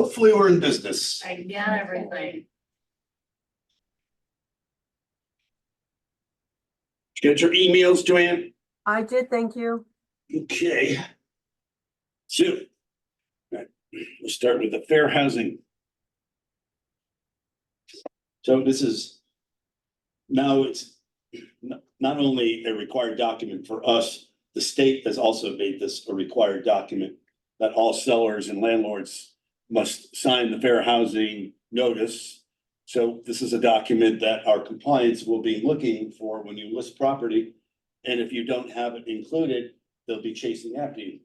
hopefully we're in business. I got everything. Get your emails, Joanne? I did, thank you. Okay. So, all right, we'll start with the fair housing. So this is, now it's not only a required document for us, the state has also made this a required document that all sellers and landlords must sign the fair housing notice. So this is a document that our compliance will be looking for when you list property. And if you don't have it included, they'll be chasing after you.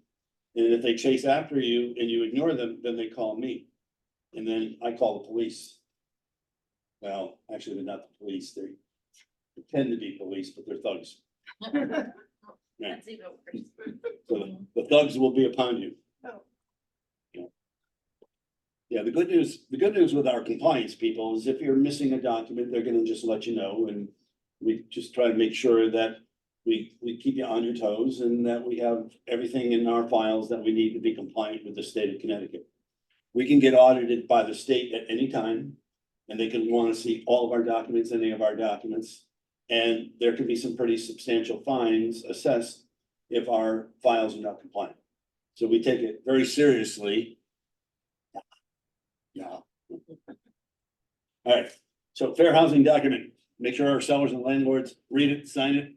And if they chase after you and you ignore them, then they call me. And then I call the police. Well, actually, they're not the police. They pretend to be police, but they're thugs. Yeah. That's even worse. So the thugs will be upon you. Oh. Yeah, the good news with our compliance people is if you're missing a document, they're gonna just let you know, and we just try to make sure that we keep you on your toes and that we have everything in our files that we need to be compliant with the state of Connecticut. We can get audited by the state at any time, and they can want to see all of our documents, any of our documents. And there could be some pretty substantial fines assessed if our files are not compliant. So we take it very seriously. Yeah. All right, so fair housing document, make sure our sellers and landlords read it, sign it.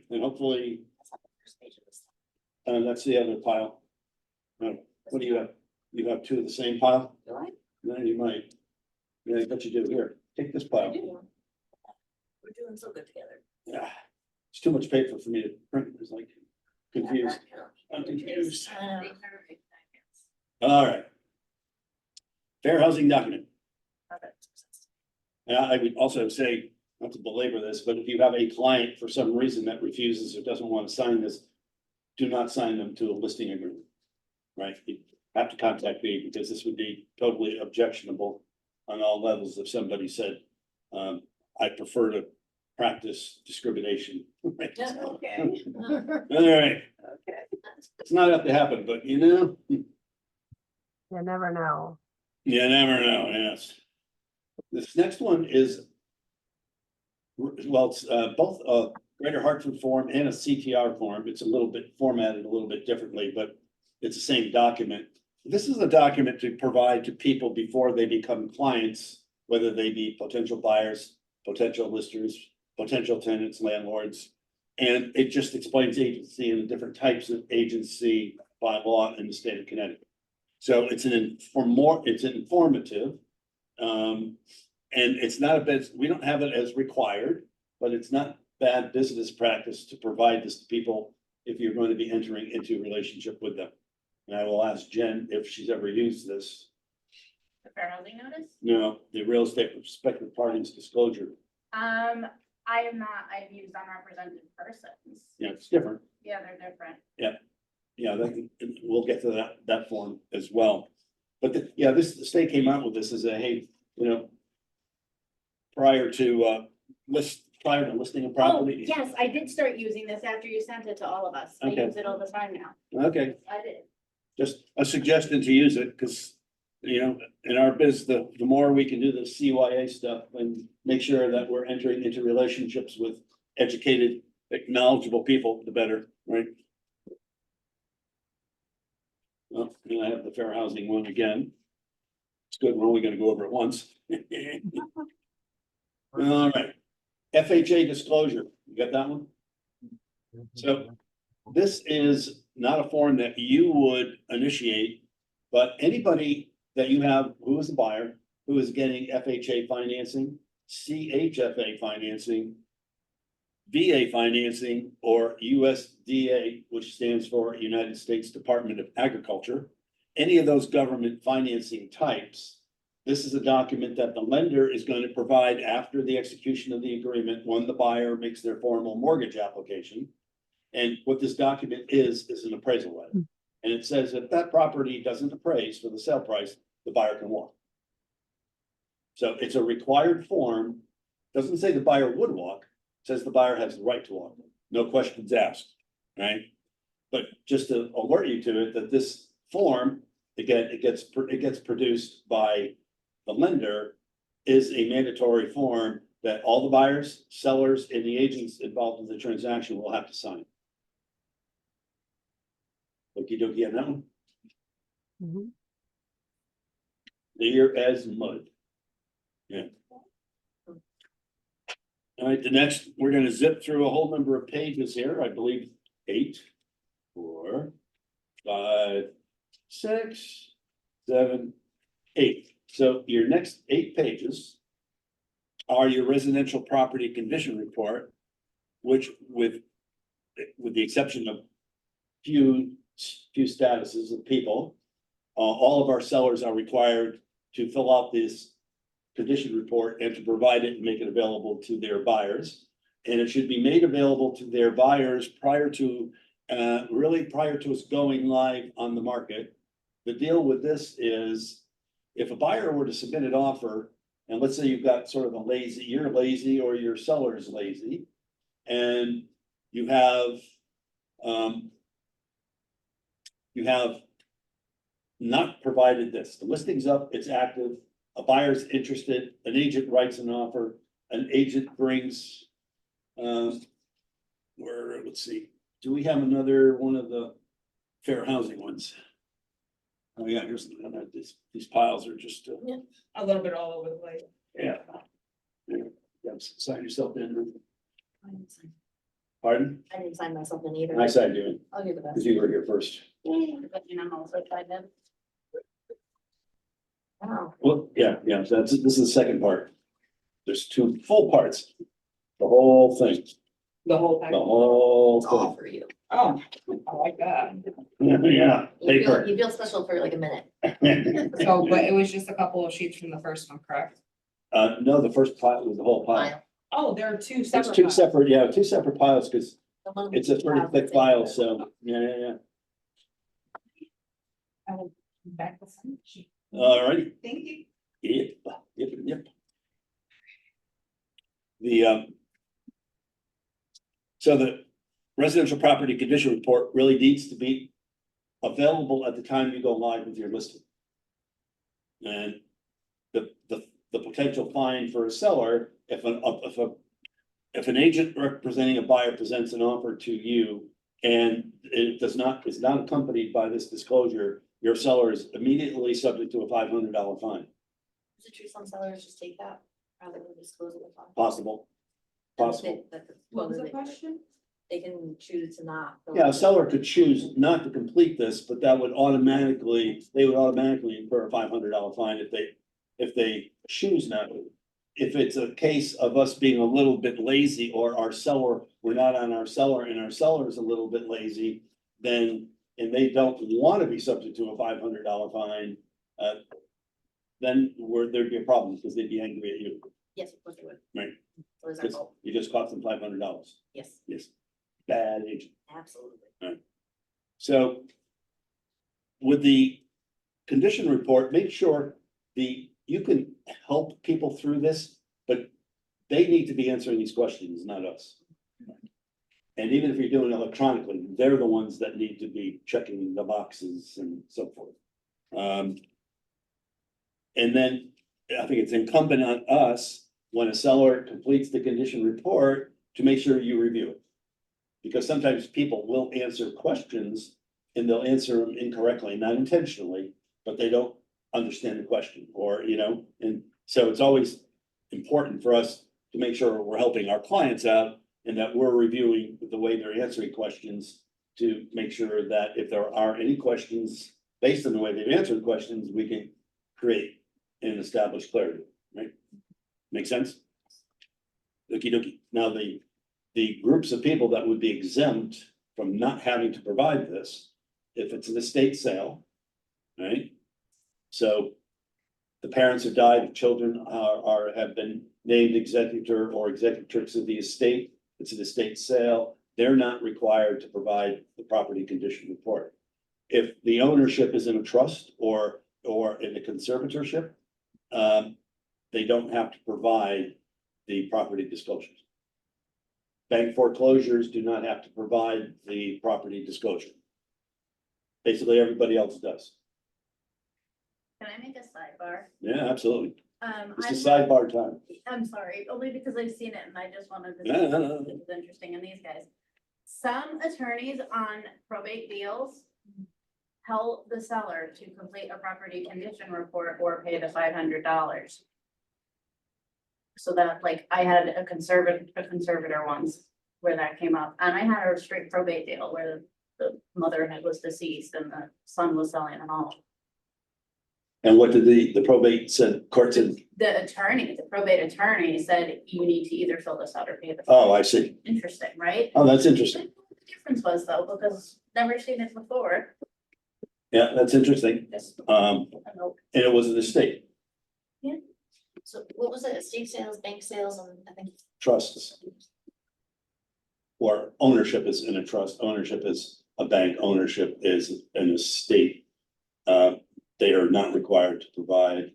And hopefully, that's the other pile. What do you have? You have two of the same pile? Do I? No, you might. Yeah, I bet you do. Here, take this I pile. do. We're doing so good together. Yeah, it's too much paper for me to print. It's like confused. I'm confused. All right. Fair housing document. And I would also say, not to belabor this, but if you have a client for some reason that refuses or doesn't want to sign this, do not sign them to a listing agreement. Right? You have to contact me because this would be totally objectionable on all levels if somebody said, I prefer to practice discrimination. Right? Okay. All right, Okay. it's not up to happen, but you know, You never know. you never know, yes. This next one is, well, it's both a Greater Hartford form and a CTR form. It's a little bit formatted a little bit differently, but it's the same document. This is a document to provide to people before they become clients, whether they be potential buyers, potential listers, potential tenants, landlords. And it just explains agency and the different types of agency by law in the state of Connecticut. So it's it's informative. And it's not a bit, we don't have it as required, but it's not bad business practice to provide this to people if you're going to be entering into a relationship with them. And I will ask Jen if she's ever used this. The fair housing notice? No, the real estate respective parties disclosure. I am not, I've used unrepresented persons. Yeah, it's different. Yeah, they're different. Yeah, we'll get to that form as well. But the state came out with this as a, hey, you know, prior to listing a Oh, property. yes, I did start using this after you sent it to all of us. I Okay. use it all the time now. Okay, I did. just a suggestion to use it, because, you know, in our biz, the more we can do the CYA stuff and make sure that we're entering into relationships with educated, knowledgeable people, the better, right? Well, and I have the fair housing one again. It's good, we're only gonna go over it once. All right, FHA disclosure, you got that one? So this is not a form that you would initiate, but anybody that you have who is a buyer, who is getting FHA financing, CHFA financing, VA financing, or USDA, which stands for United States Department of Agriculture, any of those government financing types, this is a document that the lender is going to provide after the execution of the agreement when the buyer makes their formal mortgage application. And what this document is an appraisal letter. And it says if that property doesn't appraise for the sale price, the buyer can walk. So it's a required form. Doesn't say the buyer would walk, says the buyer has the right to walk. No questions asked, right? But just to alert you to it, that this form again, it gets produced by the lender, is a mandatory form that all the buyers, sellers, and the agents involved in the transaction will have to sign. Okey dokey on that one, Mhm. clear as mud. Yeah. All right, the next, we're gonna zip through a whole number of pages here, I believe 8, 4, 5, 6, 7, 8. So your next 8 pages are your residential property condition report, which with the exception of few statuses of people, all of our sellers are required to fill out this condition report and to provide it and make it available to their buyers. And it should be made available to their buyers prior to, really prior to us going live on the market. The deal with this is if a buyer were to submit an offer, and let's say you've got sort of you're lazy or your seller's lazy, and you have not provided this, the listing's up, it's active, a buyer's interested, an agent writes an offer, an agent brings, let's see, do we have another one of the fair housing ones? Oh yeah, here's, these piles are just, A little bit all over the place. yeah. Yeah, sign yourself in, I didn't sign- pardon? I didn't sign myself in either. I signed you in, I'll do the because best. you were here first. But you know, I'm also tried them. Wow. Well, yeah, so this is the second part. There's 2 full parts. The whole thing, The whole the package. whole It's all thing. for you. Oh, I like that. Yeah, You feel special for like a minute. So, but it was just a couple of sheets from the first one, correct? No, the first pile was the whole pile. File. Oh, there are 2 It's separate. 2 files. separate, yeah, 2 separate piles, because The one it's a with pretty files thick that's file, in so, yeah. I will back the sign sheet. All righty. Thank you. Yep. So the residential property condition report really needs to be available at the time you go live with your listing. And the potential fine for a seller, if an agent representing a buyer presents an offer to you and it is not accompanied by this disclosure, your seller is immediately subject to a $500 fine. Is it true some sellers just take that rather than disclose it? Possible. What was the question? They can choose to not. fill Yeah, a out seller the- could choose not to complete this, but that would they would automatically incur a $500 fine if they choose not to. If it's a case of us being a little bit lazy or we're not on our seller and our seller is a little bit lazy, then, and they don't want to be subject to a $500 fine, then there'd be a problem because they'd be angry at you. Yes, of course they would. Right. So is our Because goal. you just cost them $500. Yes, Yes. Bad agent. absolutely. So with the condition report, make sure you can help people through this, but they need to be answering these questions, not us. And even if you're doing it electronically, they're the ones that need to be checking the boxes and so forth. And then I think it's incumbent on us, when a seller completes the condition report, to make sure you review it. Because sometimes people will answer questions and they'll answer them incorrectly, not intentionally, but they don't understand the question or, and so it's always important for us to make sure we're helping our clients out and that we're reviewing the way they're answering questions to make sure that if there are any questions based on the way they've answered questions, we can create and establish clarity, right? Make sense? Okey dokey. Now, the groups of people that would be exempt from not having to provide this, if it's an estate sale, right? So the parents have died, the children have been named executor or executrix of the estate, it's an estate sale, they're not required to provide the property condition report. If the ownership is in a trust or in a conservatorship, they don't have to provide the property disclosures. Bank foreclosures do not have to provide the property disclosure. Basically, everybody else does. I make a sidebar? Yeah, absolutely. It's a I'm- sidebar time. I'm sorry, only because I've seen it and I just wanted to. No, no, no. This is interesting in these guys. Some attorneys on probate deals tell the seller to complete a property condition report or pay the $500. So that, like, I had a conservator once where that came up, and I had a straight probate deal where the mother was deceased and the son was selling a home. And what did the probate said, court said, The probate attorney said you need to either fill this out or pay the. oh, I see. Interesting, right? Oh, that's I interesting. didn't know what the difference was though, because never seen it before. Yeah, that's interesting. Just, And it was an estate, So what was it, estate sales, bank sales, and I think. trusts. Or ownership is in a trust, ownership is a bank, ownership is an estate. They are not required to provide.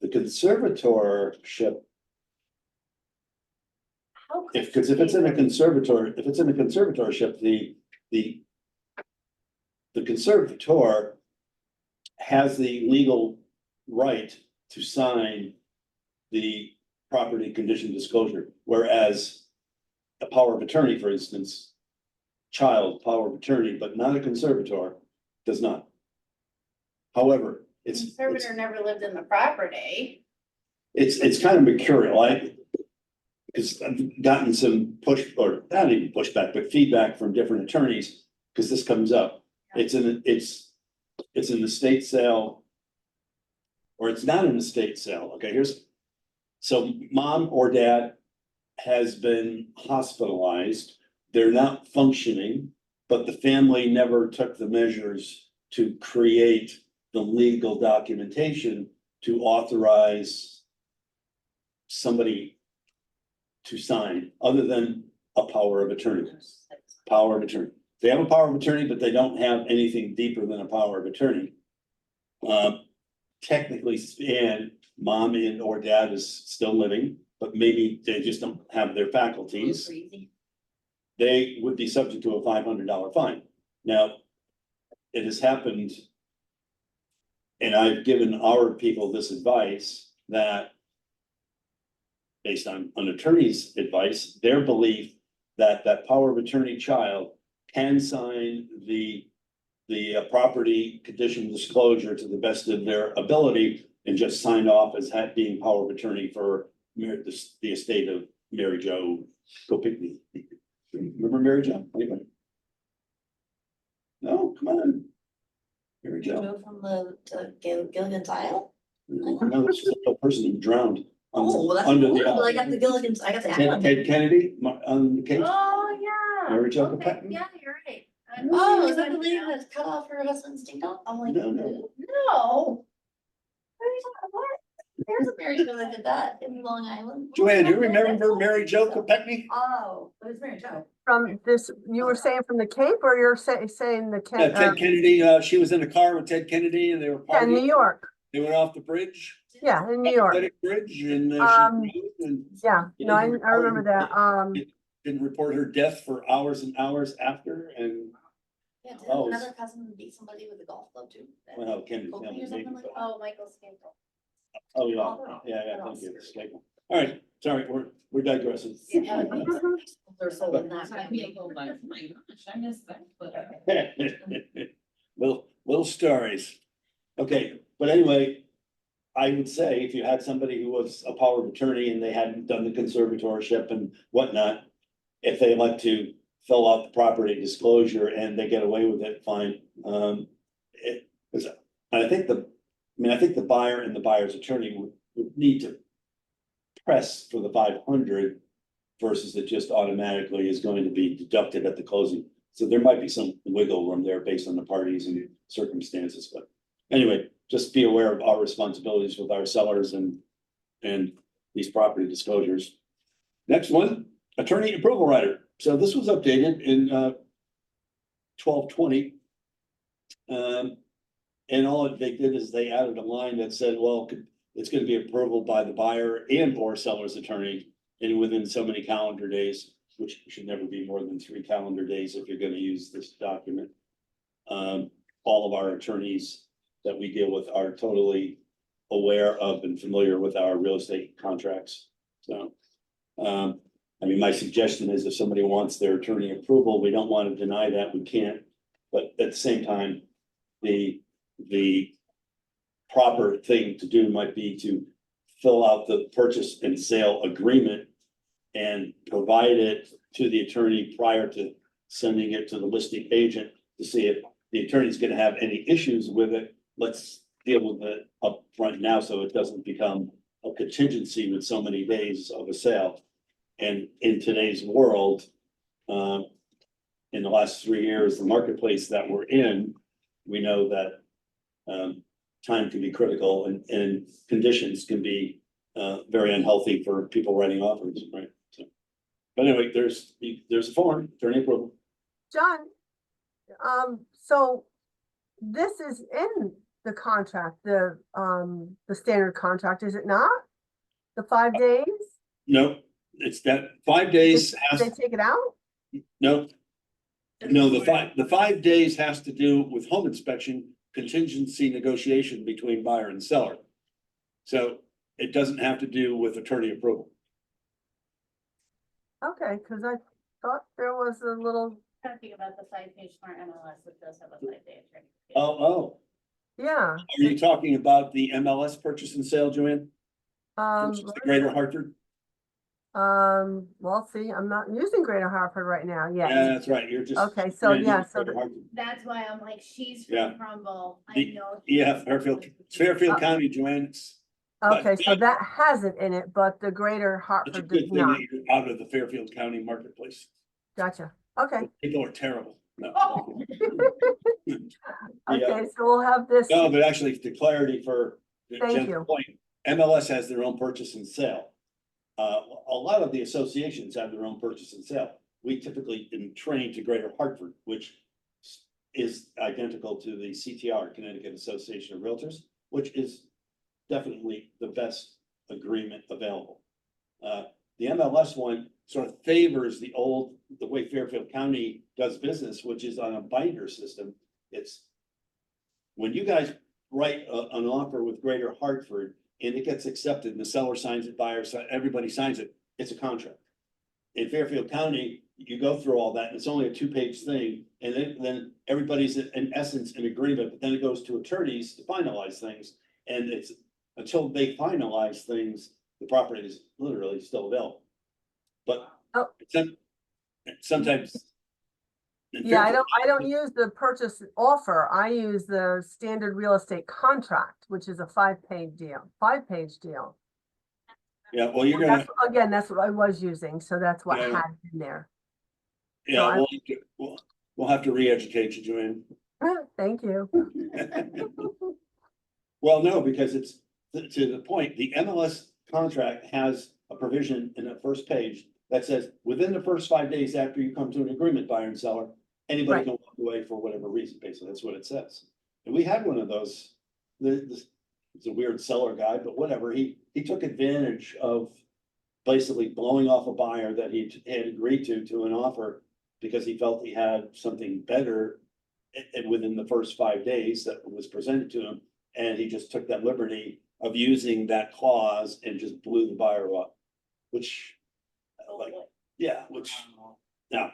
The conservatorship, how could because if it's in a you- conservatorship, the conservator has the legal right to sign the property condition disclosure, whereas a power of attorney, for instance, child power of attorney, but not a conservator, does not. However, Conservator never lived in the property. it's kind of mercurial, because I've gotten some push, or not even pushback, but feedback from different attorneys, because this comes up. It's an estate sale. Or it's not an estate sale, okay, so mom or dad has been hospitalized, they're not functioning, but the family never took the measures to create the legal documentation to authorize somebody to sign, other than a power of attorney. Power of attorney. They have a power of attorney, but they don't have anything deeper than a power of attorney. Technically, and mom and or dad is still living, but maybe they just don't have their faculties. They would be subject to a $500 fine. Now, it has happened. And I've given our people this advice that, based on an attorney's advice, their belief that that power of attorney child can sign the property condition disclosure to the best of their ability and just sign off as being power of attorney for the estate of Mary Jo Kopicki. Remember Mary Jo? Anybody? No, come on. Mary Jo. Joe from the Gilligan's Isle? No, this is a person who drowned. Oh, well, that's, Under the well, I got the Gilligan's, I got the. Ted Kennedy on the case. Oh, yeah. Mary Jo Okay, Kopecki? yeah, you're right. Oh, is that the lady that cut off her husband's ding dong? I'm like, No, no. no. What are you talking about? There's a Mary Jo that did that in Long Island. Joanne, do you remember Mary Jo Kopecki? Oh, it was Mary Jo. From this, you were saying from the Cape, or you're saying the Yeah, Cape, Ted Kennedy, she was in a car with Ted Kennedy and they were yeah, New partying. York, They went off the bridge. yeah, in New York, Athletic Bridge and she and yeah, no, I remember that, didn't report her death for hours and hours after and, Yeah, did Oh, another cousin beat somebody with a golf club too? well, Kennedy Oakley family. or something maybe, like but- that? Oh, Michael Scandal. Oh, yeah, thank you. Escape. All right, sorry, we're digressing. Yeah. Mhm. They're sold in that. I'd be a little like, oh my gosh, I missed that, but. Little stories. Okay, but anyway, I would say if you had somebody who was a power of attorney and they hadn't done the conservatorship and whatnot, if they like to fill out the property disclosure and they get away with it, fine. It was, I think the buyer and the buyer's attorney would need to press for the 500 versus it just automatically is going to be deducted at the closing. So there might be some wiggle room there based on the parties and circumstances, but anyway, just be aware of our responsibilities with our sellers and these property disclosures. Next one, attorney approval rider. So this was updated in 12/20. And all they did is they added a line that said, well, it's gonna be approval by the buyer and or seller's attorney and within so many calendar days, which should never be more than 3 calendar days if you're gonna use this document. All of our attorneys that we deal with are totally aware of and familiar with our real estate contracts. So, I mean, my suggestion is if somebody wants their attorney approval, we don't want to deny that, we can't. But at the same time, the proper thing to do might be to fill out the purchase and sale agreement and provide it to the attorney prior to sending it to the listing agent to see if the attorney's gonna have any issues with it. Let's deal with it up front now, so it doesn't become a contingency with so many days of a sale. And in today's world, in the last 3 years, the marketplace that we're in, we know that time can be critical and conditions can be very unhealthy for people writing offers, right? So, but anyway, there's a form, attorney approval. John, so this is in the contract, the standard contract, is it not? The 5 days? No, it's that 5 days Did has, they take it out? no, the 5 days has to do with home inspection contingency negotiation between buyer and seller. So it doesn't have to do with attorney approval. Okay, because I thought there was a little, Trying to think about the side page for MLS, it does have a 5-day attorney. Oh, yeah. are you talking about the MLS purchase and sale, Joanne? Versus the Greater Hartford? Well, see, I'm not using Greater Hartford right now Yeah, yet. that's right, you're just. Okay, so you're using yeah, so Greater Hartford. That's why I'm like, she's Yeah. from Trumbull, I The- know. Yeah, Fairfield County, Joanne, it's Okay, so but- that has it in it, but the Greater it's a Hartford good does thing not. that you're out of the Fairfield County marketplace. Gotcha. Okay, People are terrible. No. Yeah. okay, so we'll have this. No, but actually, the clarity for Thank Jen's you. point, MLS has their own purchase and sale. A lot of the associations have their own purchase and sale. We typically train to Greater Hartford, which is identical to the CTR, Connecticut Association of Realtors, which is definitely the best agreement available. The MLS one sort of favors the way Fairfield County does business, which is on a binder system. It's when you guys write an offer with Greater Hartford and it gets accepted and the seller signs it, buyer, everybody signs it, it's a contract. In Fairfield County, you go through all that and it's only a 2-page thing. And then everybody's in essence in agreement, but then it goes to attorneys to finalize things. And it's until they finalize things, the property is literally still available. But Oh. sometimes. Yeah, I don't use the purchase offer. I use the standard real estate contract, which is a 5-page deal, 5-page deal. Yeah, well, you're gonna, Again, that's what I was using, so that's what Yeah. had in there. yeah, so we'll have to re-educate you, Joanne. Thank you. Well, no, because it's to the point, the MLS contract has a provision in the first page that says, within the first 5 days after you come to an agreement, buyer and seller, anybody Right. can walk away for whatever reason, basically, that's what it says. And we had one of those, it's a weird seller guy, but whatever, he took advantage of basically blowing off a buyer that he had agreed to an offer because he felt he had something better within the first 5 days that was presented to him. And he just took that liberty of using that clause and just blew the buyer up, which, like, yeah, which, now,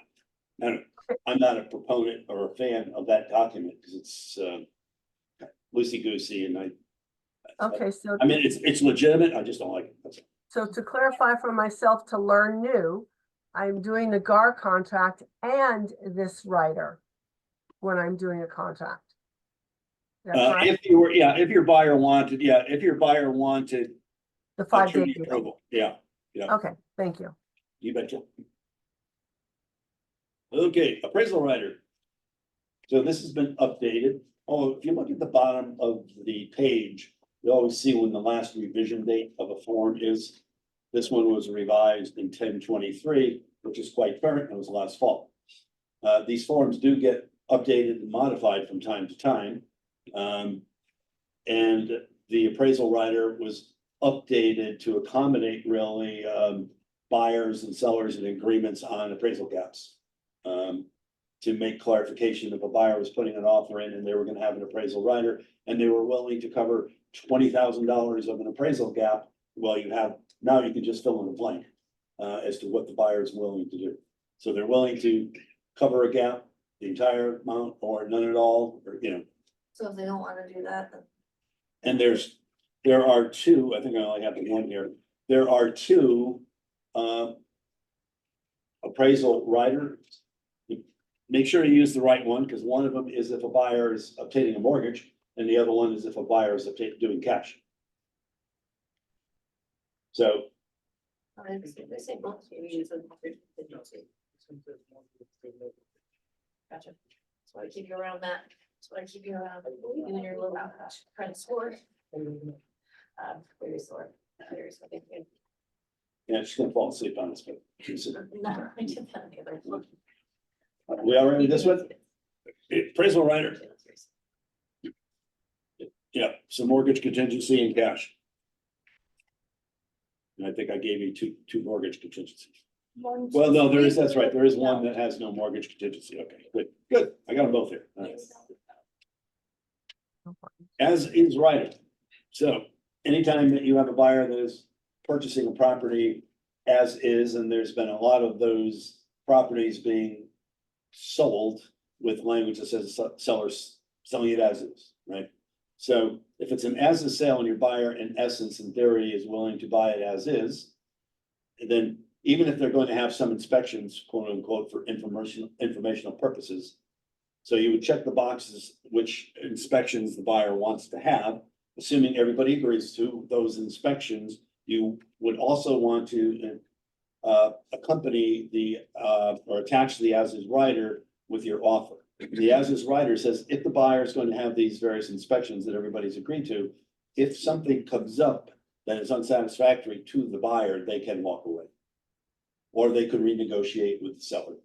I'm not a proponent or a fan of that document because it's loosey-goosey and Okay, so, I mean, it's legitimate, I just don't like it. That's all. so to clarify for myself to learn new, I'm doing the GAR contract and this writer when I'm doing a contract. Is that correct? If your buyer wanted, The 5-day attorney deal. approval, yeah, Okay, thank you. you betcha. Okay, appraisal writer. So this has been updated. Oh, if you look at the bottom of the page, you always see when the last revision date of a form is. This one was revised in 10/23, which is quite current, and was last fall. These forms do get updated and modified from time to time. And the appraisal writer was updated to accommodate really buyers and sellers and agreements on appraisal gaps. to make clarification if a buyer was putting an offer in and they were gonna have an appraisal rider, and they were willing to cover $20,000 of an appraisal gap, well, now you can just fill in the blank as to what the buyer is willing to do. So they're willing to cover a gap, the entire amount, or none at all, or, So if they don't wanna do that, then and there are two, I think I only have the one here, there are two appraisal riders. Make sure you use the right one, because one of them is if a buyer is obtaining a mortgage, and the other one is if a buyer is doing cash. So, they say both, you use them. Gotcha. So I keep you around that, so I keep you around, you and your little credit score. Very sore, very sore. yeah, she's gonna fall asleep on this, but. No, I did that the other one. We all ready with this one? Appraisal rider, yeah, so mortgage contingency and cash. And I think I gave you two mortgage contingencies. Well, no, there is, that's right, there is one that has no mortgage contingency, okay, good, I got them both here. All right. As is rider, so anytime that you have a buyer that is purchasing a property as is, and there's been a lot of those properties being sold with language that says sellers selling it as is, right? So if it's an as is sale and your buyer in essence, in theory, is willing to buy it as is, then even if they're going to have some inspections, quote unquote, for informational purposes. So you would check the boxes, which inspections the buyer wants to have, assuming everybody agrees to those inspections. You would also want to accompany or attach the as-is rider with your offer. The as-is rider says if the buyer is going to have these various inspections that everybody's agreed to, if something comes up that is unsatisfactory to the buyer, they can walk away. Or they could renegotiate with the seller.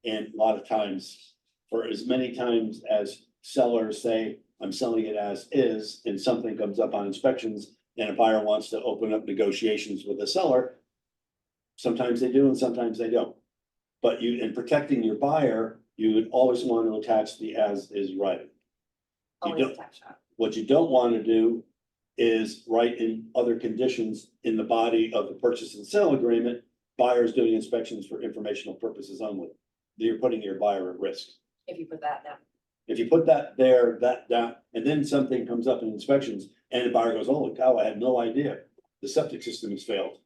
And a lot of times, for as many times as sellers say, I'm selling it as is, and something comes up on inspections, and a buyer wants to open up negotiations with the seller, sometimes they do and sometimes they don't. But in protecting your buyer, you would always want to attach the as is rider. Always attach that. What you don't want to do is write in other conditions in the body of the purchase and sale agreement, buyers doing inspections for informational purposes only. You're putting your buyer at risk. If you put that down. If you put that there, and then something comes up in inspections and the buyer goes, holy cow, I had no idea the septic system has failed.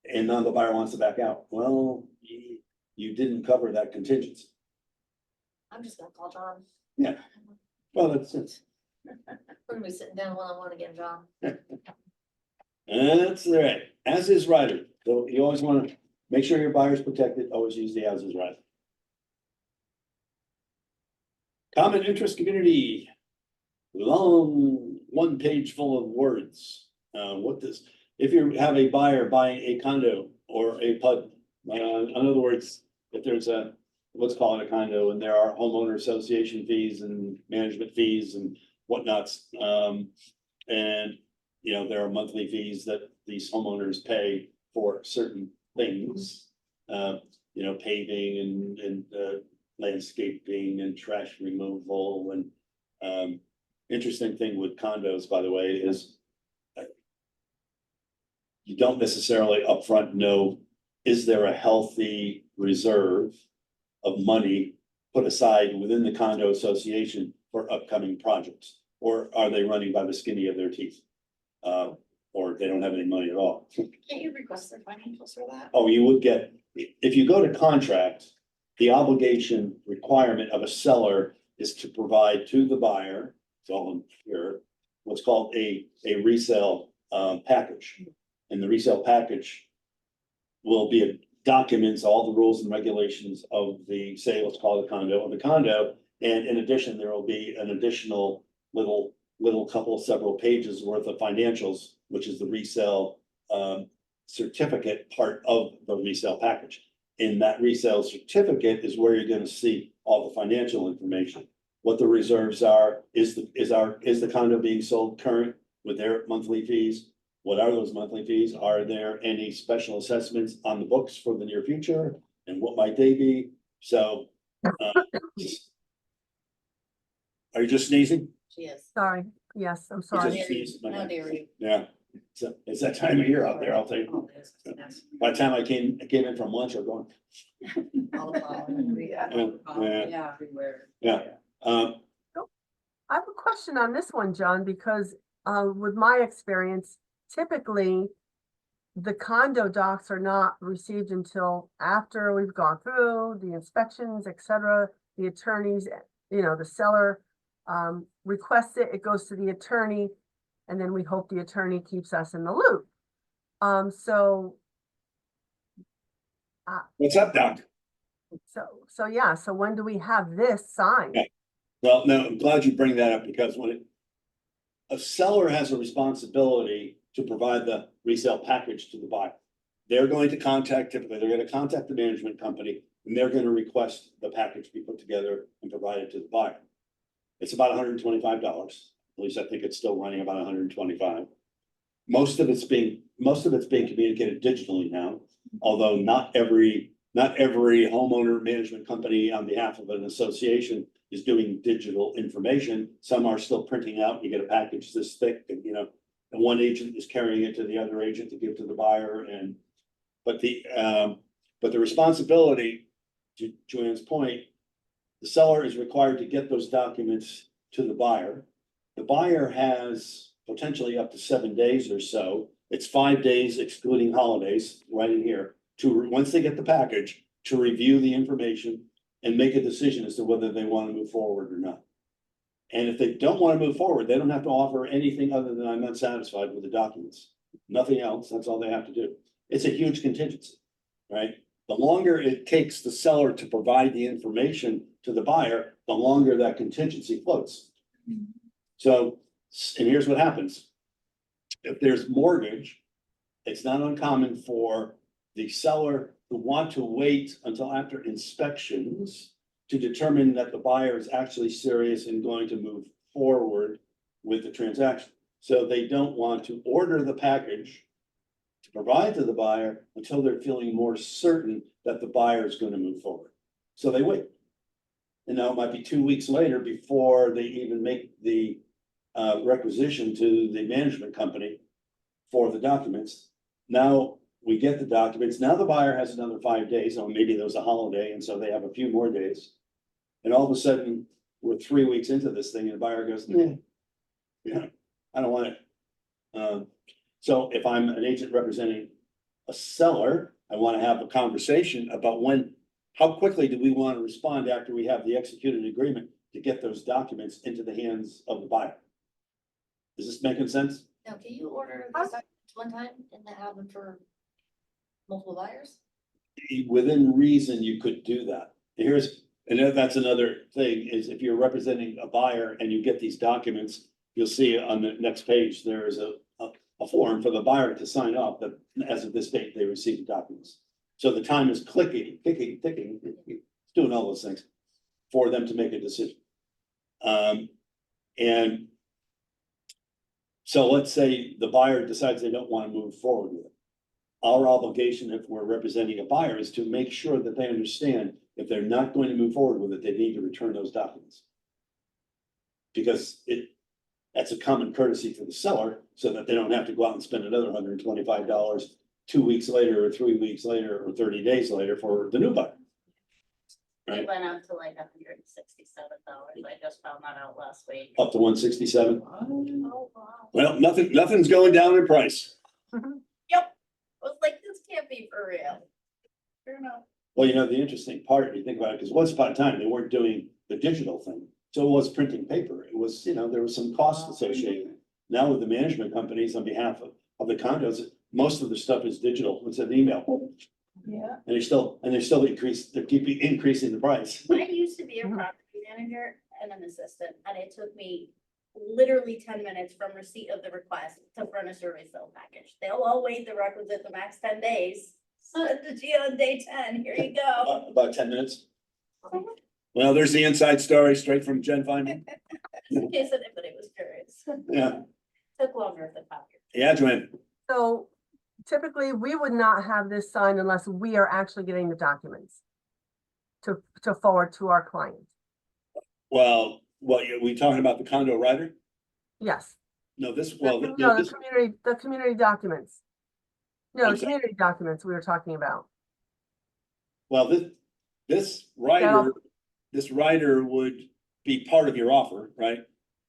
And now the buyer wants to back out. Well, you didn't cover that contingency. I'm just gonna call John. Yeah. Well, that's it. We're gonna be sitting down one-on-one again, John. That's right. As is rider. So you always want to make sure your buyer's protected. Always use the as is rider. Common interest community. Long one page full of words. If you have a buyer buying a condo or a PUD, in other words, if there's let's call it a condo, and there are homeowner association fees and management fees and whatnots. And, there are monthly fees that these homeowners pay for certain things. Paving and landscaping and trash removal and, interesting thing with condos, by the way, is you don't necessarily upfront know, is there a healthy reserve of money put aside within the condo association for upcoming projects? Or are they running by the skinny of their teeth? Or they don't have any money at all? Can't you request their financials for that? Oh, you would get, if you go to contract, the obligation requirement of a seller is to provide to the buyer, it's all in here, what's called a resale package. And the resale package will be documents all the rules and regulations of the, say, let's call it a condo, of the condo. And in addition, there will be an additional little several pages worth of financials, which is the resale certificate part of the resale package. In that resale certificate is where you're gonna see all the financial information. What the reserves are, is the condo being sold current with their monthly fees? What are those monthly fees? Are there any special assessments on the books for the near future? And what might they be? So, are you just sneezing? She is. Sorry, yes, I'm You sorry. just sneezed. How dare you? Yeah, so it's that time of year out there, I'll tell you. Oh, yes, yes. By the time I came in from lunch, I'm going, All the pollen. yeah, Everywhere. yeah. I have a question on this one, John, because with my experience, typically the condo docs are not received until after we've gone through the inspections, et cetera. The attorneys, the seller requests it, it goes to the attorney, and then we hope the attorney keeps us in the loop. So What's up, Doc? yeah, so when do we have this signed? Okay. Well, no, I'm glad you bring that up because a seller has a responsibility to provide the resale package to the buyer. They're going to contact the management company and they're going to request the package be put together and provided to the buyer. It's about $125. At least I think it's still running about $125. Most of it's being communicated digitally now, although not every homeowner management company on behalf of an association is doing digital information. Some are still printing out, you get a package this thick and, and one agent is carrying it to the other agent to give to the buyer but the responsibility, to Joanne's point, the seller is required to get those documents to the buyer. The buyer has potentially up to 7 days or so. It's 5 days excluding holidays, right in here, once they get the package, to review the information and make a decision as to whether they want to move forward or not. And if they don't want to move forward, they don't have to offer anything other than I'm not satisfied with the documents. Nothing else, that's all they have to do. It's a huge contingency, right? The longer it takes the seller to provide the information to the buyer, the longer that contingency floats. So, and here's what happens. If there's mortgage, it's not uncommon for the seller to want to wait until after inspections to determine that the buyer is actually serious and going to move forward with the transaction. So they don't want to order the package to provide to the buyer until they're feeling more certain that the buyer is going to move forward. So they wait. And now it might be 2 weeks later before they even make the requisition to the management company for the documents. Now we get the documents. Now the buyer has another 5 days, or maybe there was a holiday, and so they have a few more days. And all of a sudden, we're 3 weeks into this thing, and the buyer goes, "Nah, yeah, I don't want it." So if I'm an agent representing a seller, I want to have a conversation about how quickly do we want to respond after we have the executed agreement to get those documents into the hands of the buyer. Is this making sense? Now, can you order these documents one time and then have them for multiple buyers? Within reason, you could do that. That's another thing, is if you're representing a buyer and you get these documents, you'll see on the next page, there is a form for the buyer to sign up that as of this date, they received the documents. So the time is ticking, it's doing all those things for them to make a decision. And so let's say the buyer decides they don't want to move forward with it. Our obligation, if we're representing a buyer, is to make sure that they understand if they're not going to move forward with it, they need to return those documents. Because that's a common courtesy for the seller, so that they don't have to go out and spend another $125 2 weeks later, or 3 weeks later, or 30 days later for the new buyer. It Right. went up to like $167. I just found that out last week. Up to 167. Oh, wow. Well, nothing's going down in price. Yep. I was like, this can't be for real. Sure enough. Well, the interesting part, if you think about it, because once upon a time, they weren't doing the digital thing. So it was printing paper. It was, there was some cost associated. Now with the management companies on behalf of the condos, most of the stuff is digital. It's an email. Yeah. And they keep increasing the price. I used to be a property manager and an assistant, and it took me literally 10 minutes from receipt of the request to furnish a resale package. They'll all wait the requisite, the max 10 days. Send it to you on day 10, here you go. About 10 minutes. Well, there's the inside story straight from Jen Feynman. In case anybody was curious. Yeah, Took longer at the package. yeah, Joanne. So typically, we would not have this signed unless we are actually getting the documents to forward to our client. Well, we talking about the condo rider? Yes. No, this, The well, com- no, No, this, the community documents. No, I'm the sorry. community documents we were talking about. well, this That'll- this rider would be part of your offer, right?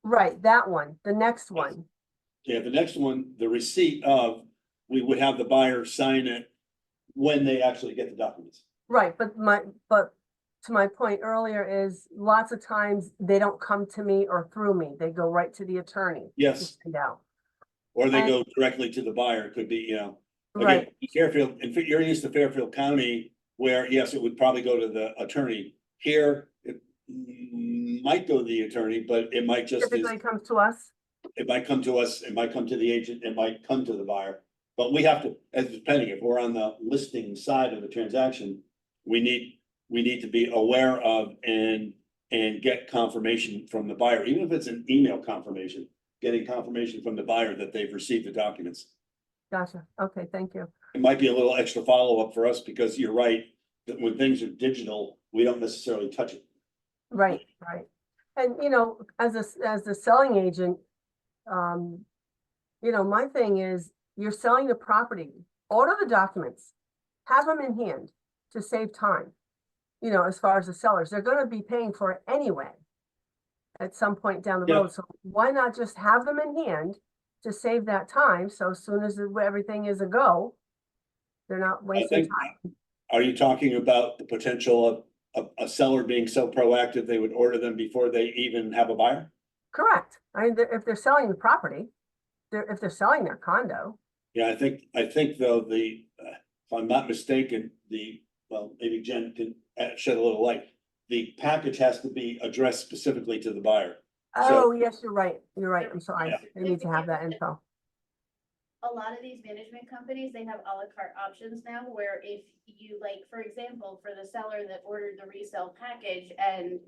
Right, that one, the next one. Yeah, the next one, the receipt of, we would have the buyer sign it when they actually get the documents. Right, but to my point earlier is lots of times they don't come to me or through me. They go right to the attorney. to Yes, find out. or they And- go directly to the buyer, it could be, you know. Again, Right, Fairfield, and you're used to Fairfield County, where, yes, it would probably go to the attorney. Here, it might go to the attorney, but it might just, typically comes to us. it might come to us, it might come to the agent, it might come to the buyer. But we have to, as depending, if we're on the listing side of the transaction, we need to be aware of and get confirmation from the buyer, even if it's an email confirmation, getting confirmation from the buyer that they've received the documents. Gotcha. Okay, thank you. It might be a little extra follow-up for us, because you're right, that when things are digital, we don't necessarily touch it. Right, right. And as a selling agent, my thing is you're selling the property, order the documents, have them in hand to save time. As far as the sellers, they're gonna be paying for it anyway at some point down the Yeah. road. So why not just have them in hand to save that time? So as soon as everything is a go, they're not I wasting think, time. are you talking about the potential of a seller being so proactive, they would order them before they even have a buyer? Correct. I mean, if they're selling the property, if they're selling their condo, Yeah, I think though, if I'm not mistaken, well, maybe Jen can shed a little light. The package has to be addressed specifically to the buyer. oh, yes, you're right. You're right. I'm sorry. Yeah. They need to have that info. A lot of these management companies, they have a la carte options now where if you like, for example, for the seller that ordered the resale package and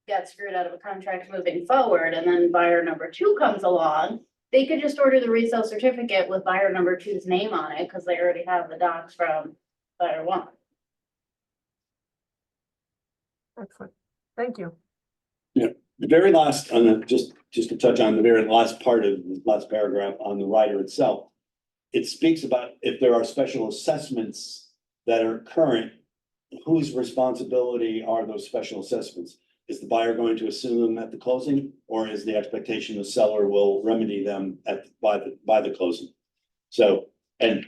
got screwed out of a contract moving forward, and then buyer number 2 comes along, they could just order the resale certificate with buyer number 2's name on it because they already have the docs from buyer 1. Excellent. Thank you. The very last, just to touch on the very last part of the last paragraph on the rider itself. It speaks about if there are special assessments that are current, whose responsibility are those special assessments? Is the buyer going to assume them at the closing, or is the expectation the seller will remedy them by the closing? So, and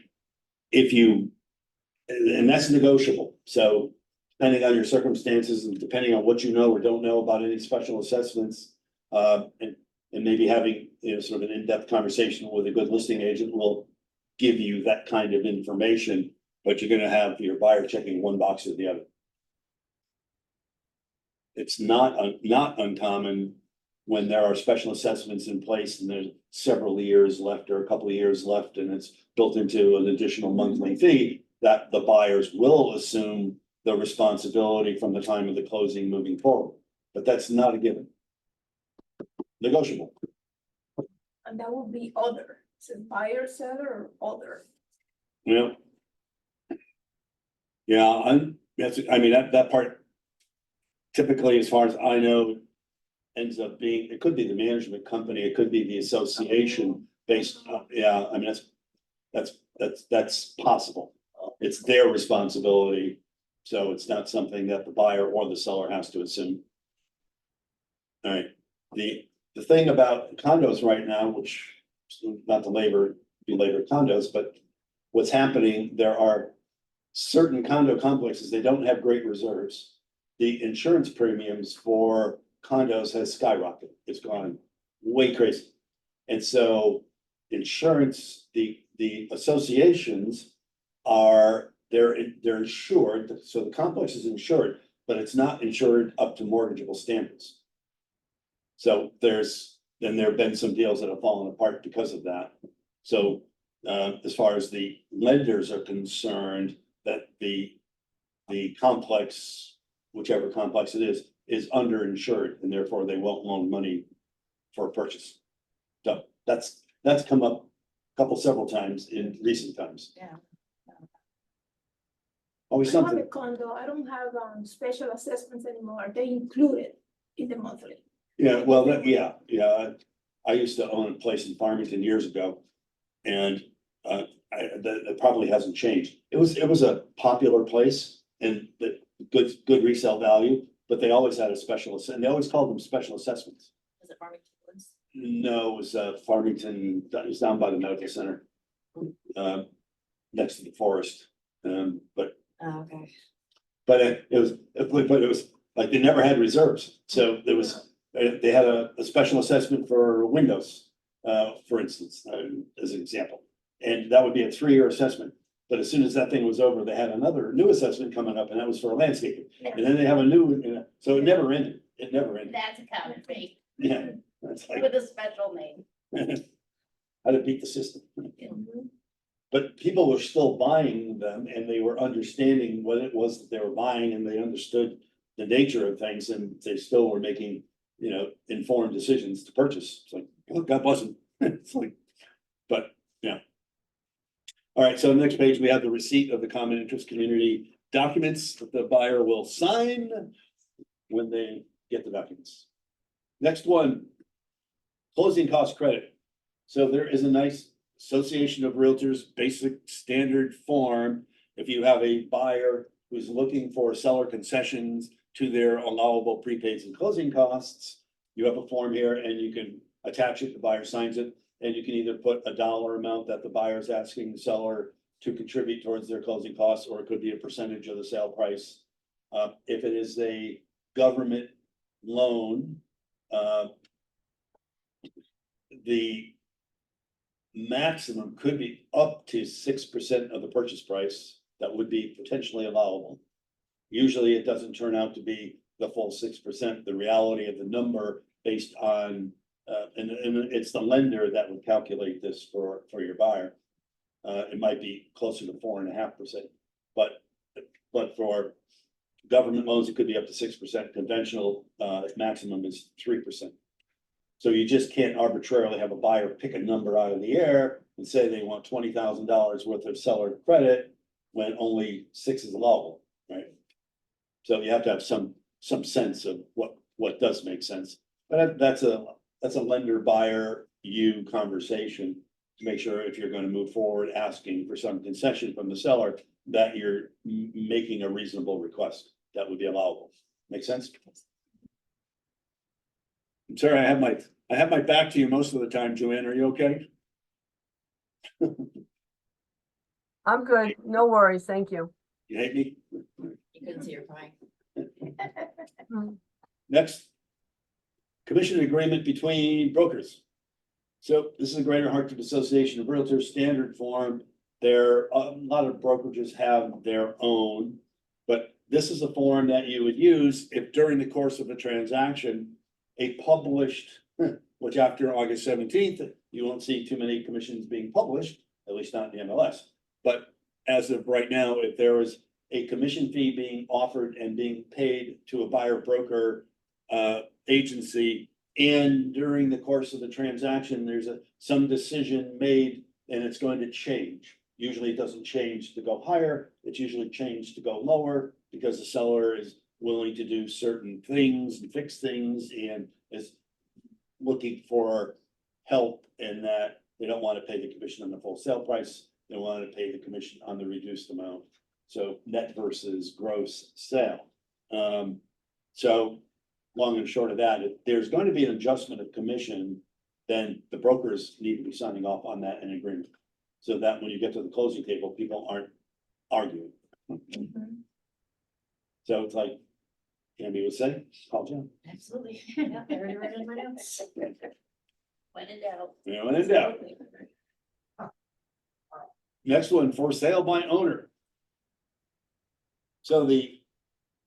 that's negotiable, so depending on your circumstances and depending on what you know or don't know about any special assessments, and maybe having, sort of an in-depth conversation with a good listing agent will give you that kind of information, but you're gonna have your buyer checking one box or the other. It's not uncommon when there are special assessments in place and there's several years left or a couple of years left and it's built into an additional monthly fee, that the buyers will assume the responsibility from the time of the closing moving forward. But that's not a given. Negotiable. And that would be other, is it buyer, seller, or other? Yeah. Yeah, that part. Typically, as far as I know, ends up being, it could be the management company, it could be the association based, that's possible. It's their responsibility, so it's not something that the buyer or the seller has to assume. All right, the thing about condos right now, which, not to belabor condos, but what's happening, there are certain condo complexes, they don't have great reserves. The insurance premiums for condos has skyrocketed. It's gone way crazy. And so insurance, the associations they're insured, so the complex is insured, but it's not insured up to mortgageable standards. So there have been some deals that have fallen apart because of that. So as far as the lenders are concerned, that the complex, whichever complex it is underinsured, and therefore they won't loan money for a purchase. So that's come up several times in recent times. Yeah. Always I have a something. condo, I don't have special assessments anymore, they included in the monthly. Yeah, well, yeah. I used to own a place in Farmington years ago. And that probably hasn't changed. It was a popular place and the good resale value, but they always had a specialist and they always called them special assessments. Is it Farmington Woods? No, it was Farmington, it was down by the medical center. Next to the forest, but Oh, okay. it was like they never had reserves, so there was, they had a special assessment for windows. For instance, as an example, and that would be a 3-year assessment. But as soon as that thing was over, they had another new assessment coming up, and that was for landscaping. And then they have a new, so it never ended. It never ended. That's a common fate Yeah, that's like with a special name. how to beat the system. Mhm. But people were still buying them and they were understanding what it was that they were buying and they understood the nature of things and they still were making, informed decisions to purchase. It's like, oh, God bless them. It's like, but, yeah. All right, so the next page, we have the receipt of the common interest community documents that the buyer will sign when they get the documents. Next one, closing cost credit. So there is a nice Association of Realtors basic standard form. If you have a buyer who's looking for seller concessions to their allowable prepaids and closing costs, you have a form here and you can attach it, the buyer signs it, and you can either put a dollar amount that the buyer is asking the seller to contribute towards their closing costs, or it could be a percentage of the sale price. If it is a government loan, the maximum could be up to 6% of the purchase price that would be potentially allowable. Usually it doesn't turn out to be the full 6%, the reality of the number based on, and it's the lender that would calculate this for your buyer. It might be closer to 4.5%, but for government loans, it could be up to 6%. Conventional, maximum is 3%. So you just can't arbitrarily have a buyer pick a number out of the air and say they want $20,000 worth of seller credit when only 6 is allowable, right? So you have to have some sense of what does make sense. But that's a lender buyer you conversation to make sure if you're going to move forward asking for some concession from the seller that you're making a reasonable request that would be allowable. Make sense? I'm sorry, I have my back to you most of the time, Joanne. Are you okay? I'm good, no worries, thank you. You hate me? You couldn't see her crying. Next. Commission agreement between brokers. So this is a Greater Hartford Association of Realtors standard form. There, a lot of brokerages have their own, but this is a form that you would use if during the course of a transaction, a published, which after August 17th, you won't see too many commissions being published, at least not in the MLS. But as of right now, if there is a commission fee being offered and being paid to a buyer broker agency, and during the course of the transaction, there's some decision made and it's going to change. Usually it doesn't change to go higher, it's usually changed to go lower because the seller is willing to do certain things and fix things and is looking for help in that they don't want to pay the commission on the full sale price. They want to pay the commission on the reduced amount. So net versus gross sale. So long and short of that, if there's going to be an adjustment of commission, then the brokers need to be signing off on that in agreement. So that when you get to the closing table, people aren't arguing. So it's like, Andy was saying, call Jim. Absolutely. Yeah, I already read it in my notes. When in doubt. When in doubt. Next one, for sale by owner. So the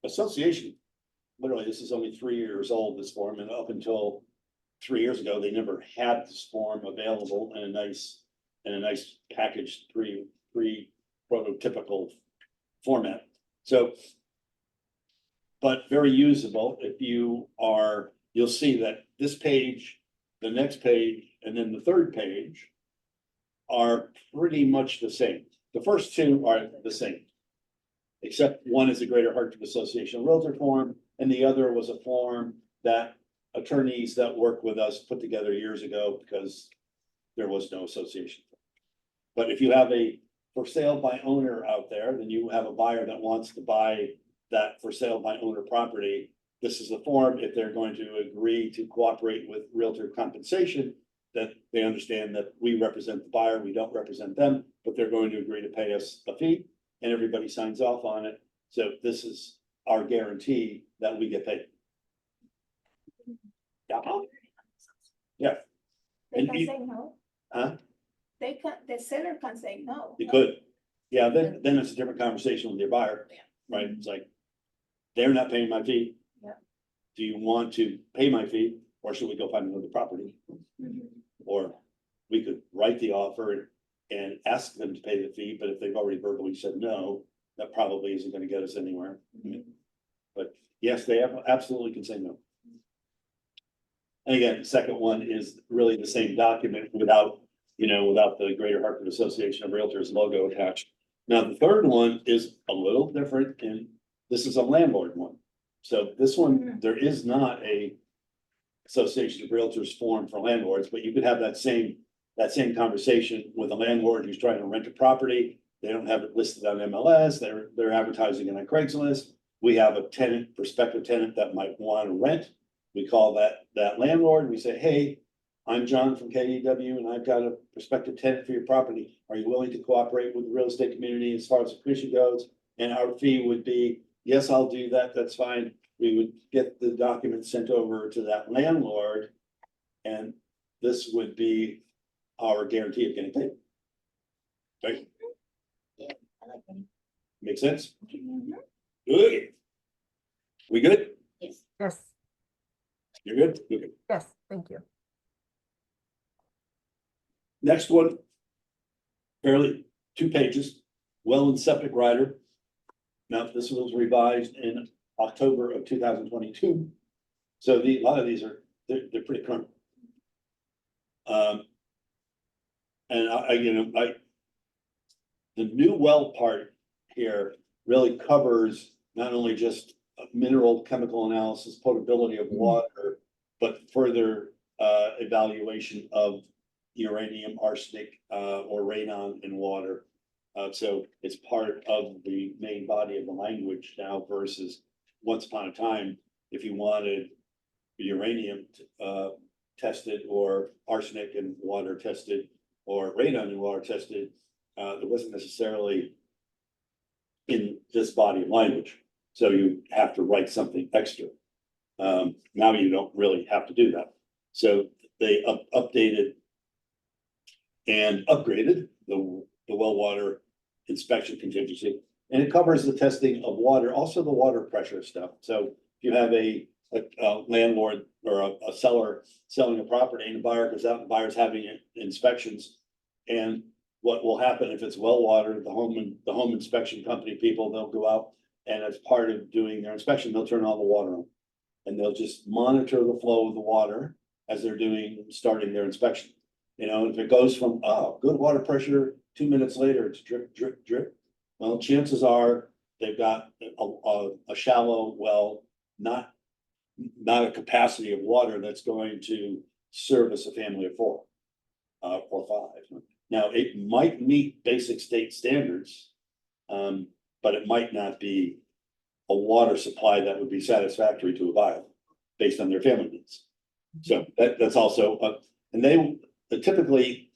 association, literally, this is only 3 years old, this form, and up until 3 years ago, they never had this form available in a nice packaged prototypical format. So, but very usable if you'll see that this page, the next page, and then the third page are pretty much the same. The first two are the same. Except one is the Greater Hartford Association of Realtor form, and the other was a form that attorneys that worked with us put together years ago because there was no association. But if you have a for sale by owner out there, then you have a buyer that wants to buy that for sale by owner property. This is the form, if they're going to agree to cooperate with realtor compensation, that they understand that we represent the buyer, we don't represent them, but they're going to agree to pay us a fee, and everybody signs off on it. So this is our guarantee that we get paid. Yeah. Yeah. They And can you- say no. Huh? They can, the seller can say no. You could. Yeah, then it's a different conversation with your buyer, right? It's like, they're not paying my fee. Yeah. Do you want to pay my fee, or should we go find another property? Mhm. Or we could write the offer and ask them to pay the fee, but if they've already verbally said no, that probably isn't gonna get us anywhere. I mean, but yes, they absolutely can say no. And again, the second one is really the same document without, without the Greater Hartford Association of Realtors logo attached. Now, the third one is a little different, and this is a landlord one. So this one, there is not a Association of Realtors form for landlords, but you could have that same conversation with a landlord who's trying to rent a property. They don't have it listed on MLS, they're advertising it on Craigslist. We have a tenant, prospective tenant that might want to rent. We call that landlord, we say, hey, I'm John from KEW and I've got a prospective tenant for your property. Are you willing to cooperate with the real estate community as far as the commission goes? And our fee would be, yes, I'll do that, that's fine. We would get the documents sent over to that landlord. And this would be our guarantee of getting paid. Right? I like that. Make sense? Mhm. Good. We good? Yes. Yes, You're good? Okay. yes, thank you. Next one. Fairly 2 pages, well and septic rider. Now, this was revised in October of 2022. So a lot of these are, they're pretty current. And the new well part here really covers not only just mineral chemical analysis, potability of water, but further evaluation of uranium, arsenic, or radon in water. So it's part of the main body of the language now versus once upon a time, if you wanted uranium tested or arsenic and water tested or radon and water tested, it wasn't necessarily in this body of language. So you have to write something extra. Now you don't really have to do that. So they updated and upgraded the well water inspection contingency. And it covers the testing of water, also the water pressure stuff. So if you have a landlord or a seller selling a property and the buyer goes out and the buyer's having inspections. And what will happen if it's well water, the home inspection company people, they'll go out and as part of doing their inspection, they'll turn all the water on. And they'll just monitor the flow of the water as they're starting their inspection. If it goes from, good water pressure, 2 minutes later, it's drip, drip, drip. Well, chances are they've got a shallow well, not a capacity of water that's going to service a family of 4 or 5. Now, it might meet basic state standards, but it might not be a water supply that would be satisfactory to a buyer based on their family needs. So that's also, and they typically,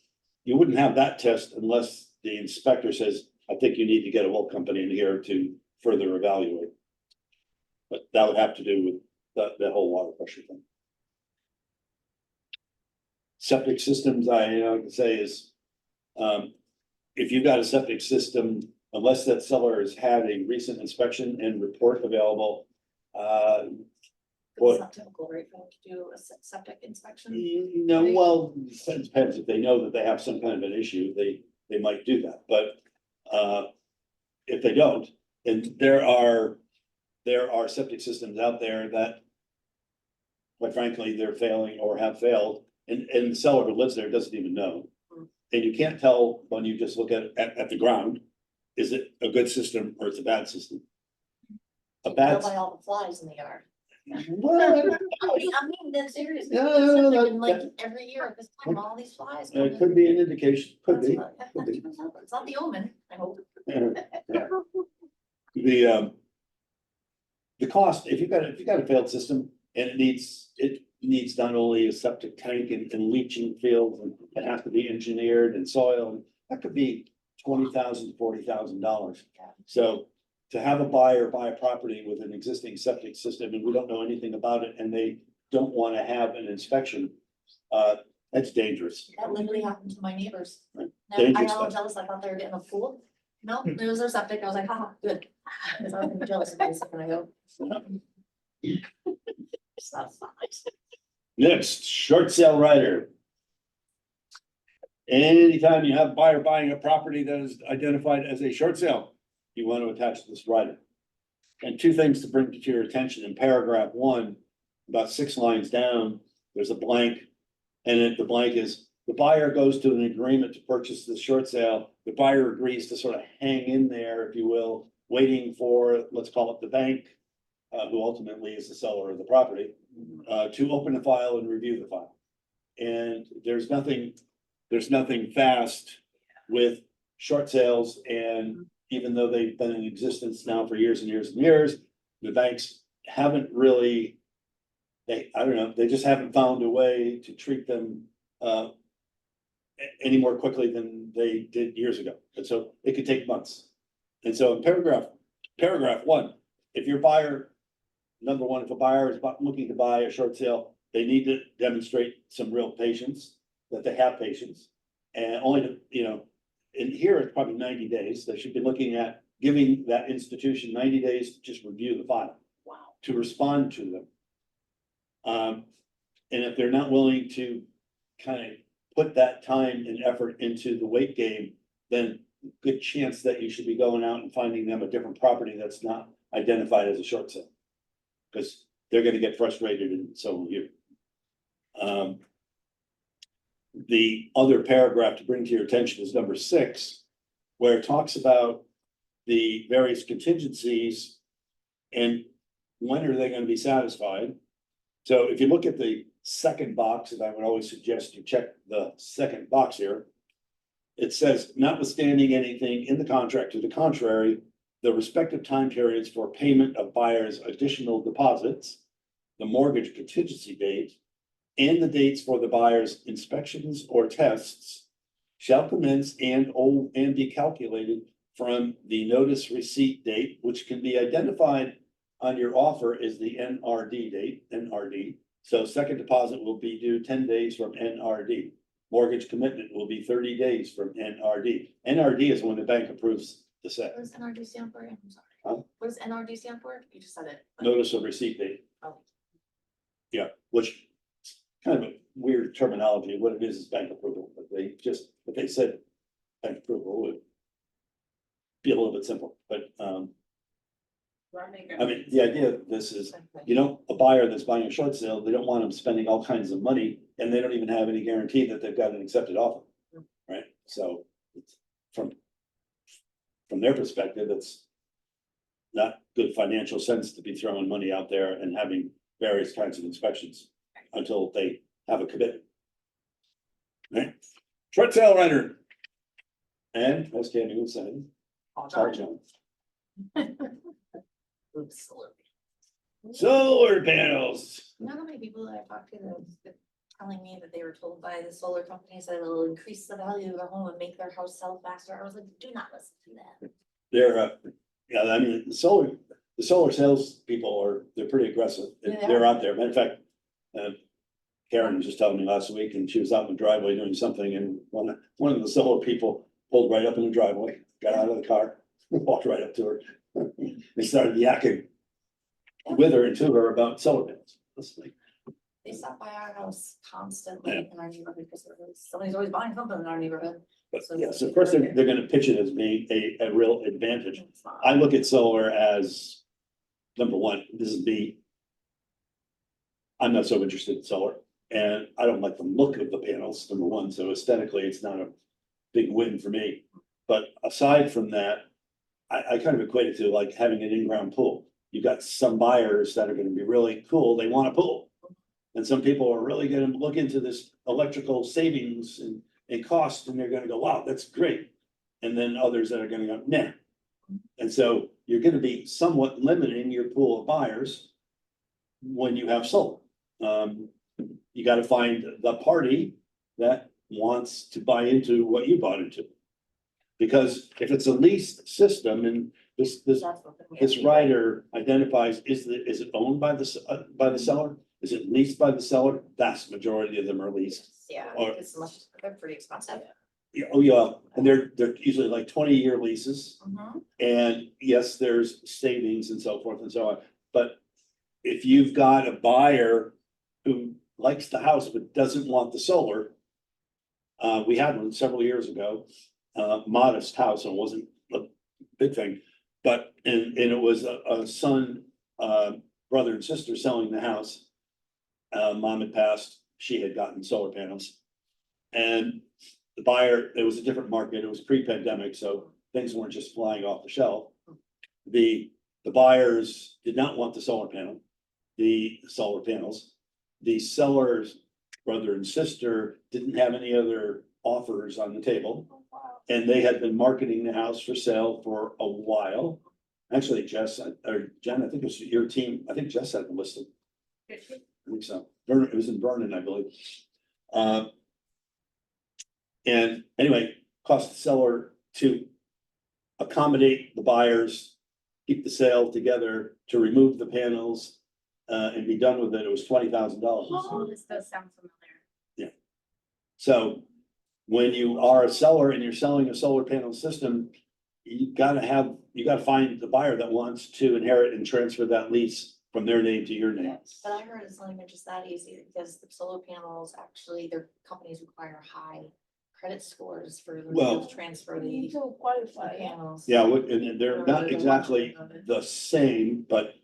you wouldn't have that test unless the inspector says, I think you need to get a well company in here to further evaluate. But that would have to do with the whole water pressure thing. Septic systems, I can say is, if you've got a septic system, unless that seller has had a recent inspection and report available, It's not typical, right, for them to do a septic inspection? no, well, it depends. If they know that they have some kind of an issue, they might do that, but if they don't, and there are septic systems out there that quite frankly, they're failing or have failed, and the seller who lives there doesn't even know. And you can't tell when you just look at the ground, is it a good system or it's a bad system? A Tell bad, by all the flies in the yard. well, I mean, that's serious. Yeah, that- Like every year at this time, all these flies. come it in. could be an indication, could That's be. what- could be. It's not the omen, I hope. Yeah. The cost, if you got a failed system and it needs not only a septic tank and leaching fields, and it has to be engineered and soil, and that could be $20,000, $40,000. So to have a buyer buy a property with an existing septic system and we don't know anything about it and they don't want to have an inspection, that's dangerous. That literally happened to my neighbors. Right. And I Dangerous got all stuff. jealous, I thought they were getting a pool. No, it was their septic, I was like, haha, good. Cause I was gonna be jealous of this, and I go. It's not nice. Next, short sale rider. Anytime you have a buyer buying a property that is identified as a short sale, you want to attach this rider. And two things to bring to your attention in paragraph 1, about 6 lines down, there's a blank. And the blank is, the buyer goes to an agreement to purchase the short sale. The buyer agrees to sort of hang in there, if you will, waiting for, let's call it the bank, who ultimately is the seller of the property, to open the file and review the file. And there's nothing fast with short sales, and even though they've been in existence now for years and years and years, the banks haven't really, I don't know, they just haven't found a way to treat them any more quickly than they did years ago. And so it could take months. And so in paragraph 1, if your buyer, number one, if a buyer is looking to buy a short sale, they need to demonstrate some real patience, that they have patience. And only to, in here, it's probably 90 days. They should be looking at giving that institution 90 days to just review the file. Wow. To respond to them. And if they're not willing to kind of put that time and effort into the wait game, then good chance that you should be going out and finding them a different property that's not identified as a short sale. Because they're gonna get frustrated and so will you. The other paragraph to bring to your attention is number 6, where it talks about the various contingencies and when are they gonna be satisfied. So if you look at the second box, and I would always suggest you check the second box here. It says, notwithstanding anything in the contract to the contrary, the respective time periods for payment of buyers' additional deposits, the mortgage contingency date, and the dates for the buyer's inspections or tests shall commence and be calculated from the notice receipt date, which can be identified on your offer is the NRD date, NRD. So second deposit will be due 10 days from NRD. Mortgage commitment will be 30 days from NRD. NRD is when the bank approves the set. What does NRD stand for? I'm sorry. Huh? What does NRD stand for? You just said it. but- Notice of receipt date. Oh. Yeah, which is kind of a weird terminology. What it is bank approval, but if they said bank approval would be a little bit simple, but, I mean, the idea of this is, a buyer that's buying a short sale, they don't want them spending all kinds of money and they don't even have any guarantee that they've got an accepted offer. Right? So it's from their perspective, it's not good financial sense to be throwing money out there and having various kinds of inspections until they have a commitment. Right? Short sale rider. And as Tammy was saying, Paul Jones. Oops. Solar panels. You know how many people that I talked to that was telling me that they were told by the solar companies that it'll increase the value of their home and make their house sell faster? I was like, do not listen to that. They're, I mean, the solar sales people they're pretty aggressive. Yeah. They're out there. Matter of fact, Karen was just telling me last week and she was out in the driveway doing something and one of the solar people pulled right up in the driveway, got out of the car, walked right up to her. They started yakking with her and to her about solar panels. They stop by our house constantly in our neighborhood because somebody's always buying something in our neighborhood. But So yes, of course, they're gonna pitch it as being a real advantage. It's not. I look at solar as, number one, this is me. I'm not so interested in solar and I don't like the look of the panels, number one, so aesthetically, it's not big win for me. But aside from that, I kind of equate it to like having an in-ground pool. You've got some buyers that are gonna be really cool, they want a pool. And some people are really gonna look into this electrical savings and cost, and they're gonna go, wow, that's great. And then others that are gonna go, nah. And so you're gonna be somewhat limiting your pool of buyers when you have solar. You gotta find the party that wants to buy into what you bought into. Because if it's a leased system and this That's what the- this rider identifies, is it owned by by the seller? Is it leased by the seller? Vast majority of them are leased. Yeah, Or- it's much, they're pretty expensive. Yeah, oh, yeah, and they're usually like 20-year leases. Mhm. And yes, there's savings and so forth and so on, but if you've got a buyer who likes the house but doesn't want the solar. We had one several years ago, modest house, and it wasn't a big thing, but, and it was a son, brother and sister selling the house. Mom had passed, she had gotten solar panels. And the buyer, it was a different market, it was pre-pandemic, so things weren't just flying off the shelf. The buyers did not want the solar panels. The seller's brother and sister didn't have any other offers on the table. And they had been marketing the house for sale for a while. Actually, Jess, or Jen, I think it was your team, I think Jess had it listed. I think so. It was in Vernon, I believe. And anyway, cost the seller to accommodate the buyers, keep the sale together, to remove the panels, and be done with it. It was $20,000. Oh, this does sound familiar. So when you are a seller and you're selling a solar panel system, you gotta find the buyer that wants to inherit and transfer that lease from their name to your name. But I heard it's not even just that easy, because the solar panels, actually, their companies require high credit scores for them Well- to transfer You need the to qualify. panels. Yeah, and they're not exactly the same, but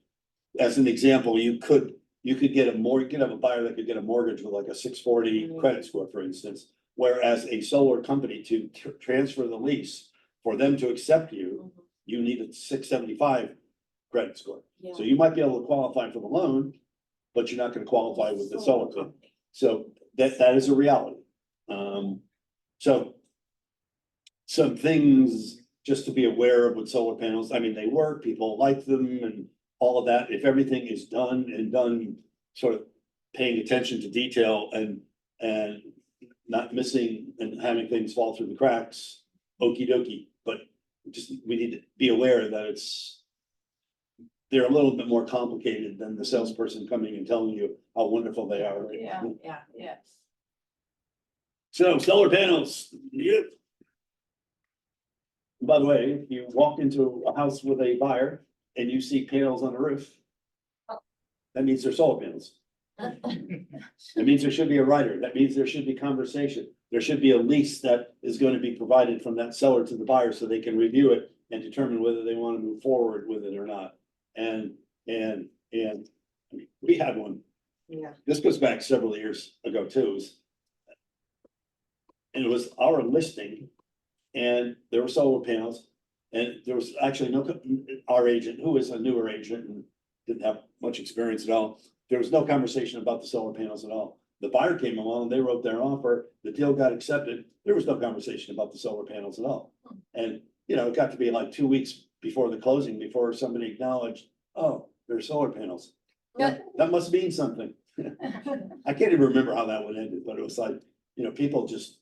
as an example, you could get you could have a buyer that could get a mortgage with like a 640 credit score, for instance. Whereas a solar company to transfer the lease, for them to accept you, Mhm. you need a 675 credit score. Yeah. So you might be able to qualify for the loan, but you're not gonna qualify with the solar company. So that is a reality. So some things just to be aware of with solar panels. I mean, they work, people like them and all of that. If everything is done sort of paying attention to detail and not missing and having things fall through the cracks, okey dokey. But just, we need to be aware that they're a little bit more complicated than the salesperson coming and telling you how wonderful they are. Yeah, yeah. So solar panels, yeah. By the way, if you walk into a house with a buyer and you see panels on the roof, that means they're solar panels. It means there should be a rider. That means there should be conversation. There should be a lease that is going to be provided from that seller to the buyer so they can review it and determine whether they want to move forward with it or not. And I mean, we had one. Yeah. This goes back several years ago too. And it was our listing, and there were solar panels, and there was actually our agent, who is a newer agent and didn't have much experience at all. There was no conversation about the solar panels at all. The buyer came along, they wrote their offer, the deal got accepted. There was no conversation about the solar panels at all. And, it got to be like 2 weeks before the closing, before somebody acknowledged, oh, there's solar panels. That must mean something. I can't even remember how that one ended, but it was like, people just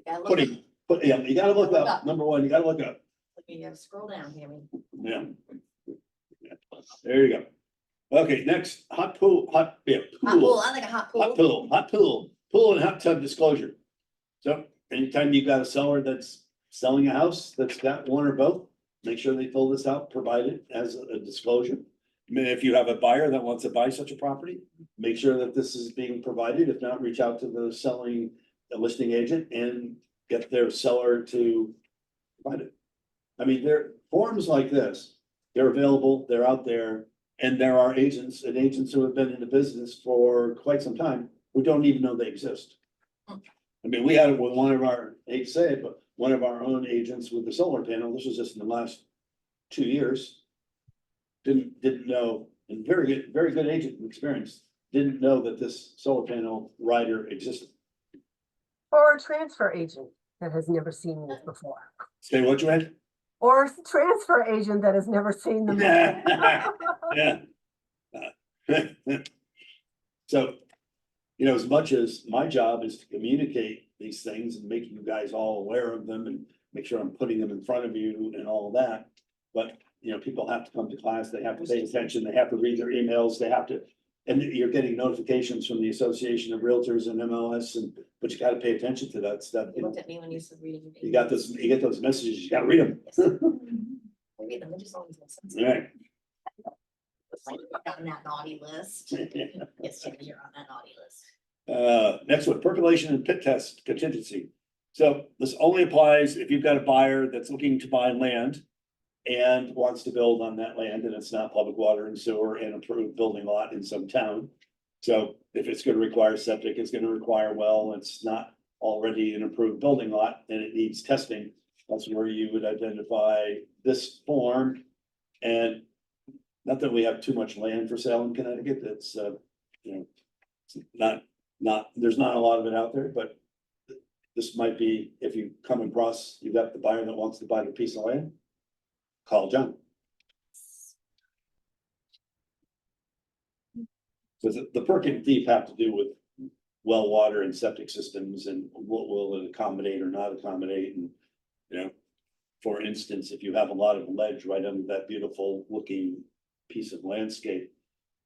you gotta look up. Number one, you gotta look up. You gotta scroll down here. Yeah. There you go. Okay, next, Hot pool, I like a hot pool. Pool and hot tub disclosure. So anytime you've got a seller that's selling a house that's got one or both, make sure they fill this out, provide it as a disclosure. I mean, if you have a buyer that wants to buy such a property, make sure that this is being provided. If not, reach out to the listing agent and get their seller to provide it. I mean, forms like this, they're available, they're out there, and there are agents who have been in the business for quite some time who don't even know they exist. I mean, we had it with one of our, I hate to say it, but one of our own agents with the solar panel, this was just in the last 2 years. Didn't know, and very good agent experience, didn't know that this solar panel rider existed. Or a transfer agent that has never seen this before. Say what you had? Or a transfer agent that has never seen them before. Yeah. So, you know, as much as my job is to communicate these things and make you guys all aware of them and make sure I'm putting them in front of you and all of that. But, you know, people have to come to class, they have to pay attention, they have to read their emails, they have to, and you're getting notifications from the Association of Realtors and MLS, and, but you gotta pay attention to that stuff. You looked at me when you said reading. You got this, you get those messages, you gotta read them. Yes. I read them, they just always make sense. All right. It's like, you're on that naughty list. Yes, Jimmy, you're on that naughty list. Next one, percolation and pit test contingency. So this only applies if you've got a buyer that's looking to buy land and wants to build on that land, and it's not public water and sewer and approved building lot in some town. So if it's gonna require septic, it's gonna require well, it's not already an approved building lot and it needs testing. That's where you would identify this form. And not that we have too much land for sale in Connecticut, that's, you know, it's not, there's not a lot of it out there, but this might be, if you come across, you've got the buyer that wants to buy the piece of land, call John. So the perk and deep have to do with well water and septic systems and what will it accommodate or not accommodate, and, you know, for instance, if you have a lot of ledge right under that beautiful looking piece of landscape,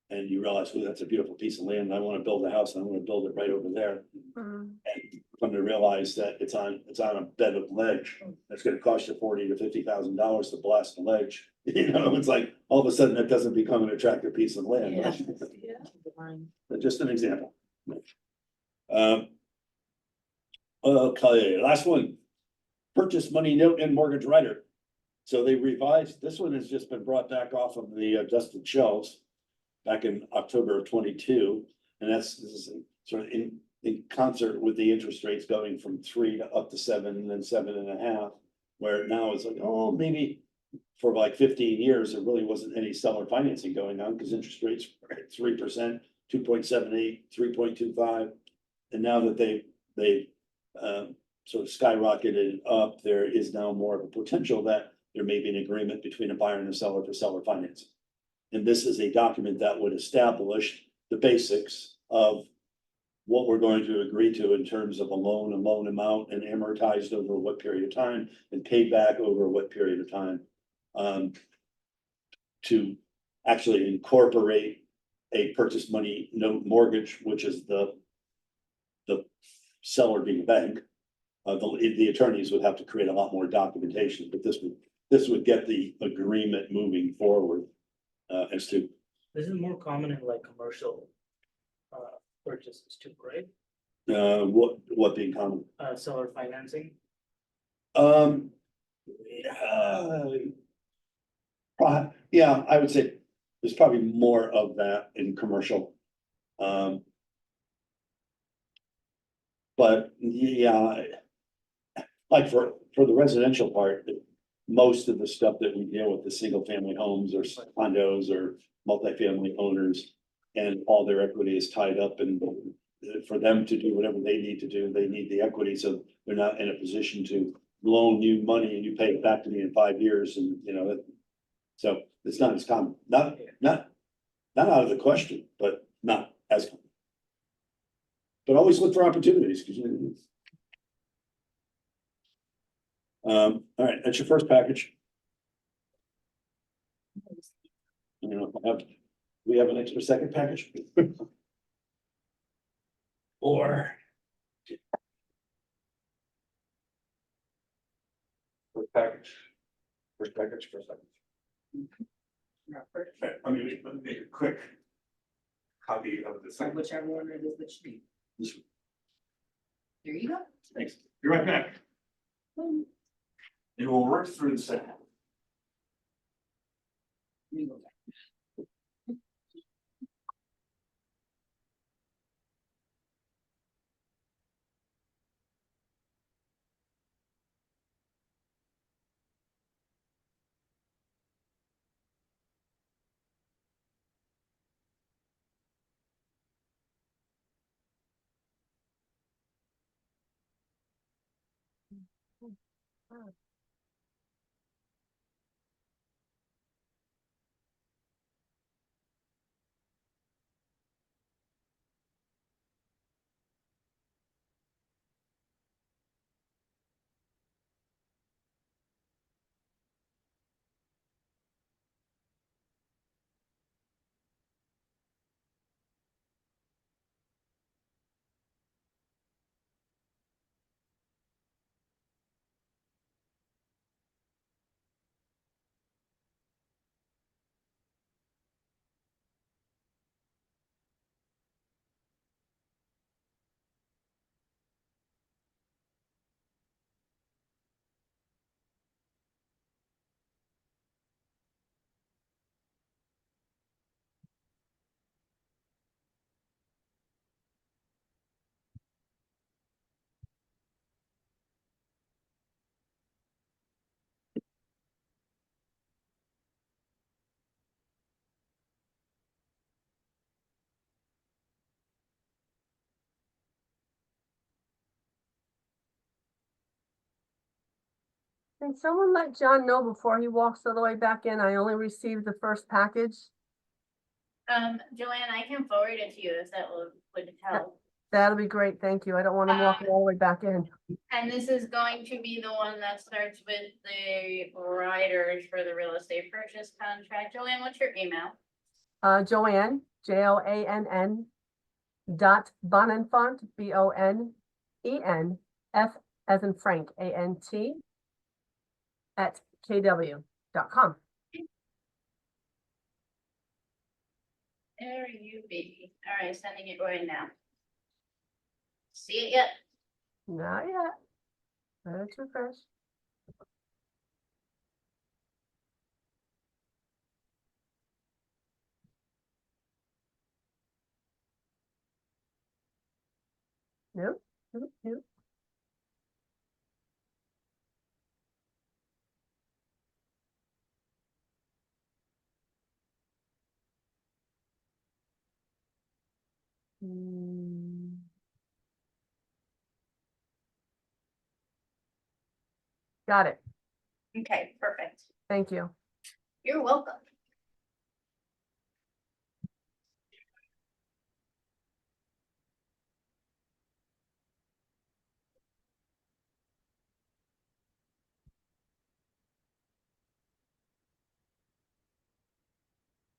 and you realize, oh, that's a beautiful piece of land, and I want to build a house, and I want to build it right over there. Mhm. And come to realize that it's on a bed of ledge, that's gonna cost you $40,000 to $50,000 to blast the ledge. You know, it's like, all of a sudden, that doesn't become an attractive piece of land. Yeah. right? But just an example. Okay, last one. Purchase money note and mortgage rider. So they revised, this one has just been brought back off of the dusted shelves back in October of 22. And this is sort of in concert with the interest rates going from 3 to up to 7 and then 7.5, where now it's like, oh, maybe for like 15 years, there really wasn't any seller financing going on because interest rates were at 3%, 2.78, 3.25. And now that they sort of skyrocketed up, there is now more of a potential that there may be an agreement between a buyer and a seller for seller financing. And this is a document that would establish the basics of what we're going to agree to in terms of a loan amount, and amortized over what period of time and paid back over what period of time. To actually incorporate a purchase money note mortgage, which is the seller being a bank. The attorneys would have to create a lot more documentation, but this would get the agreement moving forward. As to, This is more common in like commercial purchases too, right? what being common. Seller financing. Yeah, I would say there's probably more of that in commercial. But yeah, like for the residential part, most of the stuff that we deal with, the single family homes or condos or multifamily owners, and all their equity is tied up, and for them to do whatever they need to do, they need the equity, so they're not in a position to loan you money and you pay it back to me in 5 years, and you know that. So it's not as common, not out of the question, but not as common. But always look for opportunities, because all right, that's your first package. You know, we have an extra second package. Or. First package. First second. Let me make a quick copy of the second. Whichever one it is that should be. This one. Here you go. Thanks. Be right back. It will work through the second. Can someone let John know before he walks all the way back in? I only received the first package. Joanne, I can forward it to you if that would help. That'll be great, thank you. I don't want him walking all the way back in. And this is going to be the one that starts with the writers for the real estate purchase contract. Joanne, what's your email? Joanne, JOANN .Bonenfant, BONENF as in Frank, ANT at KW.com. There you be. All right, sending it right now. See it yet? Not yet. Let's refresh. Nope, nope, nope. Got it. Okay, perfect. Thank you. You're welcome.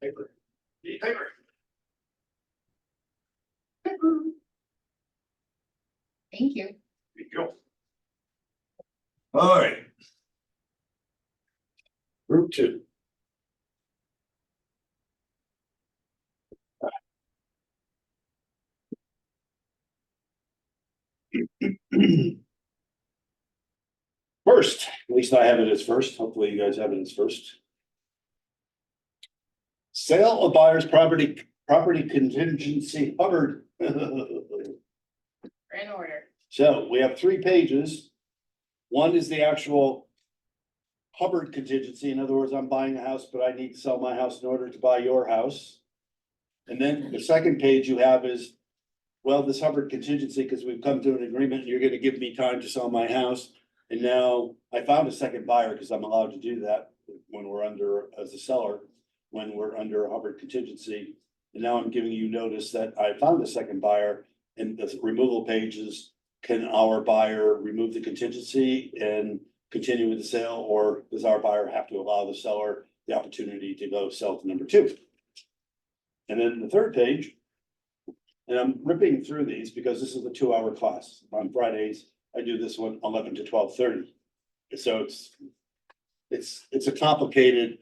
Paper. Paper. Thank you. There you go. All right. Group 2. First, at least I have it as first. Hopefully you guys have it as first. Sale of buyer's property contingency Hubbard. We're in order. So we have 3 pages. One is the actual Hubbard contingency. In other words, I'm buying a house, but I need to sell my house in order to buy your house. And then the second page you have is, well, this Hubbard contingency, because we've come to an agreement, and you're gonna give me time to sell my house. And now I found a second buyer because I'm allowed to do that when we're under, as a seller, when we're under a Hubbard contingency. And now I'm giving you notice that I found a second buyer, and the removal pages, can our buyer remove the contingency and continue with the sale, or does our buyer have to allow the seller the opportunity to go sell to number 2? And then the third page, and I'm ripping through these because this is a 2-hour class. On Fridays, I do this one 11 to 12:30. So it's a complicated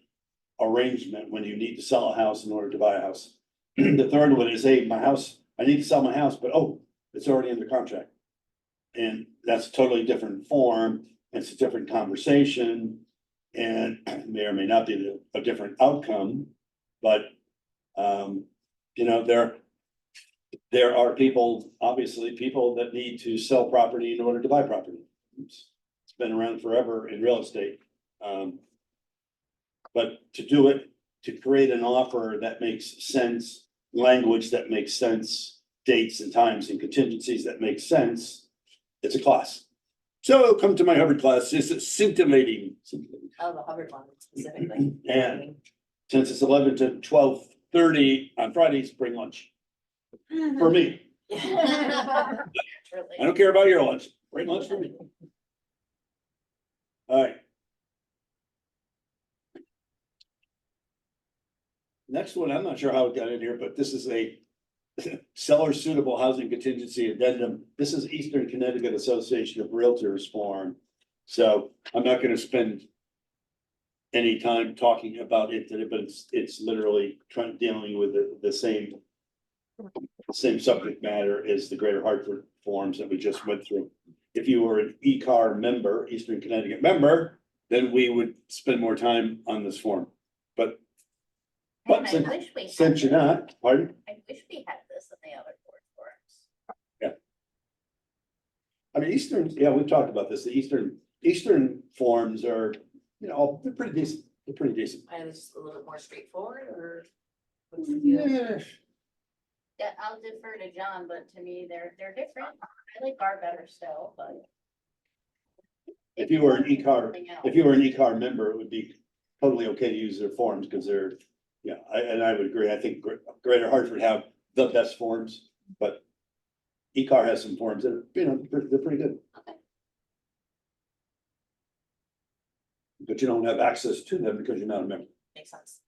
arrangement when you need to sell a house in order to buy a house. The third one is, hey, my house, I need to sell my house, but oh, it's already under contract. And that's a totally different form. It's a different conversation, and may or may not be a different outcome. But you know, there are people, obviously, people that need to sell property in order to buy property. It's been around forever in real estate. But to do it, to create an offer that makes sense, language that makes sense, dates and times and contingencies that make sense, it's a class. So come to my Hubbard class, it's scintillating. Oh, the Hubbard one specifically. And since it's 11 to 12:30 on Fridays, bring lunch for me. I don't care about your lunch, bring lunch for me. All right. Next one, I'm not sure how it got in here, but this is a seller suitable housing contingency addendum. This is Eastern Connecticut Association of Realtors form. So I'm not gonna spend any time talking about it today, but it's literally dealing with the same subject matter as the Greater Hartford forms that we just went through. If you were an E-car member, Eastern Connecticut member, then we would spend more time on this form. But Man, I since- wish we had since you're this. not, pardon? I wish we had this in the other board forums. I mean, Eastern, yeah, we've talked about this. The Eastern forms are, they're pretty decent. They're pretty decent. And it's just a little bit more straightforward or? what's the deal? Yeah, Yeah, I'll defer to John, but to me, they're different. I like our better still, but. If you were an E-car, Something else. if you were an E-car member, it would be totally okay to use their forms because they're, I would agree. I think Greater Hartford have the best forms, but E-car has some forms that, they're pretty good. Okay. But you don't have access to them because you're not a member. Makes sense.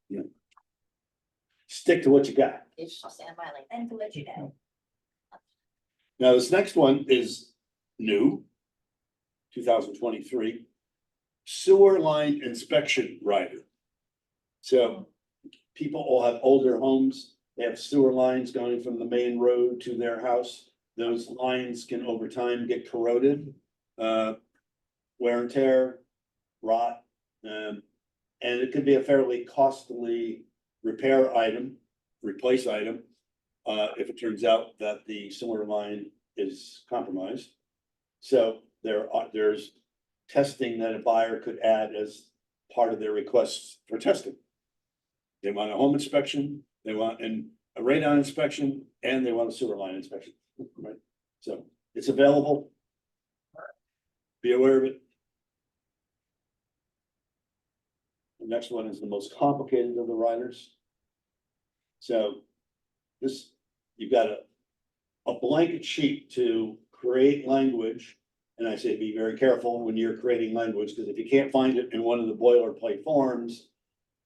Stick to what you got. You should stand by like. And to let you know. Now, this next one is new, 2023, sewer line inspection rider. So people all have older homes, they have sewer lines going from the main road to their house. Those lines can over time get corroded, wear and tear, rot. And it could be a fairly costly repair item, replace item, if it turns out that the sewer line is compromised. So there's testing that a buyer could add as part of their requests for testing. They want a home inspection, they want a radon inspection, and they want a sewer line inspection, right? So it's available. Be aware of it. The next one is the most complicated of the riders. So this, you've got a blanket sheet to create language. And I say be very careful when you're creating language, because if you can't find it in one of the boilerplate forms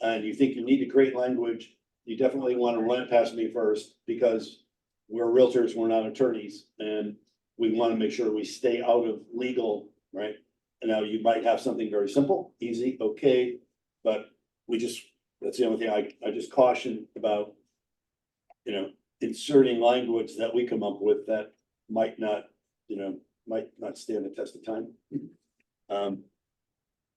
and you think you need to create language, you definitely want to run it past me first, because we're realtors, we're not attorneys, and we want to make sure we stay out of legal, right? And now you might have something very simple, easy, okay, but that's the only thing I just caution about, inserting language that we come up with that might not stand the test of time.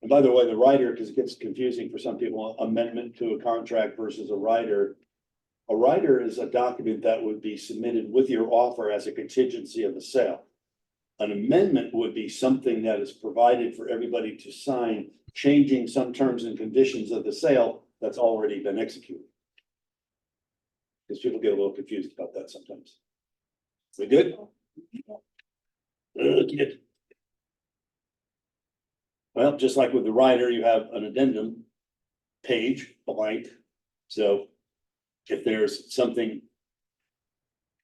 And by the way, the rider, because it gets confusing for some people, amendment to a contract versus a rider. A rider is a document that would be submitted with your offer as a contingency of the sale. An amendment would be something that is provided for everybody to sign, changing some terms and conditions of the sale that's already been executed. Because people get a little confused about that sometimes. We good? Good. Well, just like with the rider, you have an addendum page, blank. So if there's something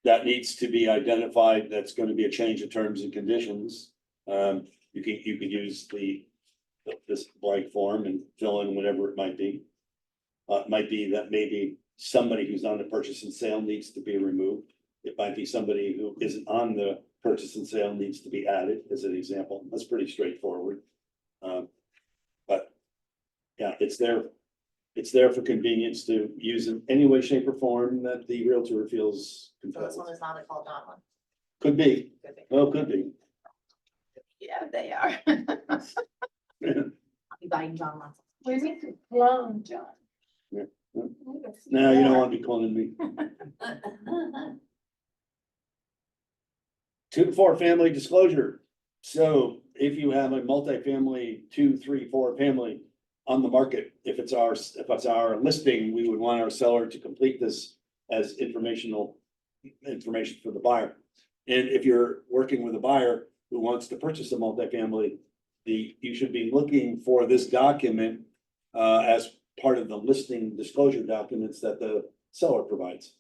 that needs to be identified, that's going to be a change of terms and conditions, you can use this blank form and fill in whatever it might be. It might be that maybe somebody who's on the purchase and sale needs to be removed. It might be somebody who isn't on the purchase and sale needs to be added, as an example. That's pretty straightforward. But yeah, it's there for convenience to use in any way, shape, or form that the realtor feels So this compelled. one is not a call John one. Could be, Could be. well, could be. Yeah, they are. I'll be buying John lots. We need to clone John. Yeah. We can see No, you don't that. want to be calling me. 2 to 4 family disclosure. So if you have a multifamily, 2, 3, 4 family on the market, if it's our listing, we would want our seller to complete this as information for the buyer. And if you're working with a buyer who wants to purchase a multifamily, you should be looking for this document as part of the listing disclosure documents that the seller provides.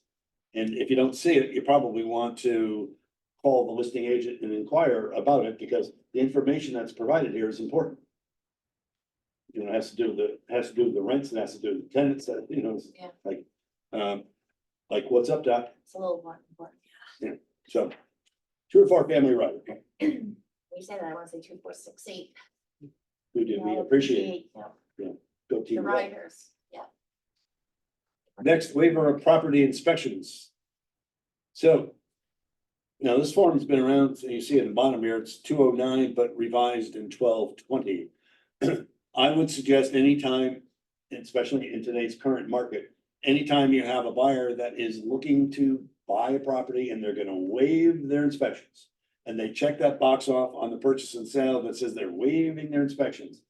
And if you don't see it, you probably want to call the listing agent and inquire about it, because the information that's provided here is important. You know, it has to do with the rents, it has to do with the tenants, that, you know, it's Yeah. like what's up, Doc? It's a little more important. So, true or false family right? When you say that, I wanna say 2468. We do, we appreciate Yeah, go the team. riders, yeah. Next, waiver of property inspections. So. Now, this form's been around, so you see it in the bottom here, it's 209, but revised in 1220. I would suggest anytime, especially in today's current market, anytime you have a buyer that is looking to buy a property and they're gonna waive their inspections. And they check that box off on the purchase and sale that says they're waiving their inspections.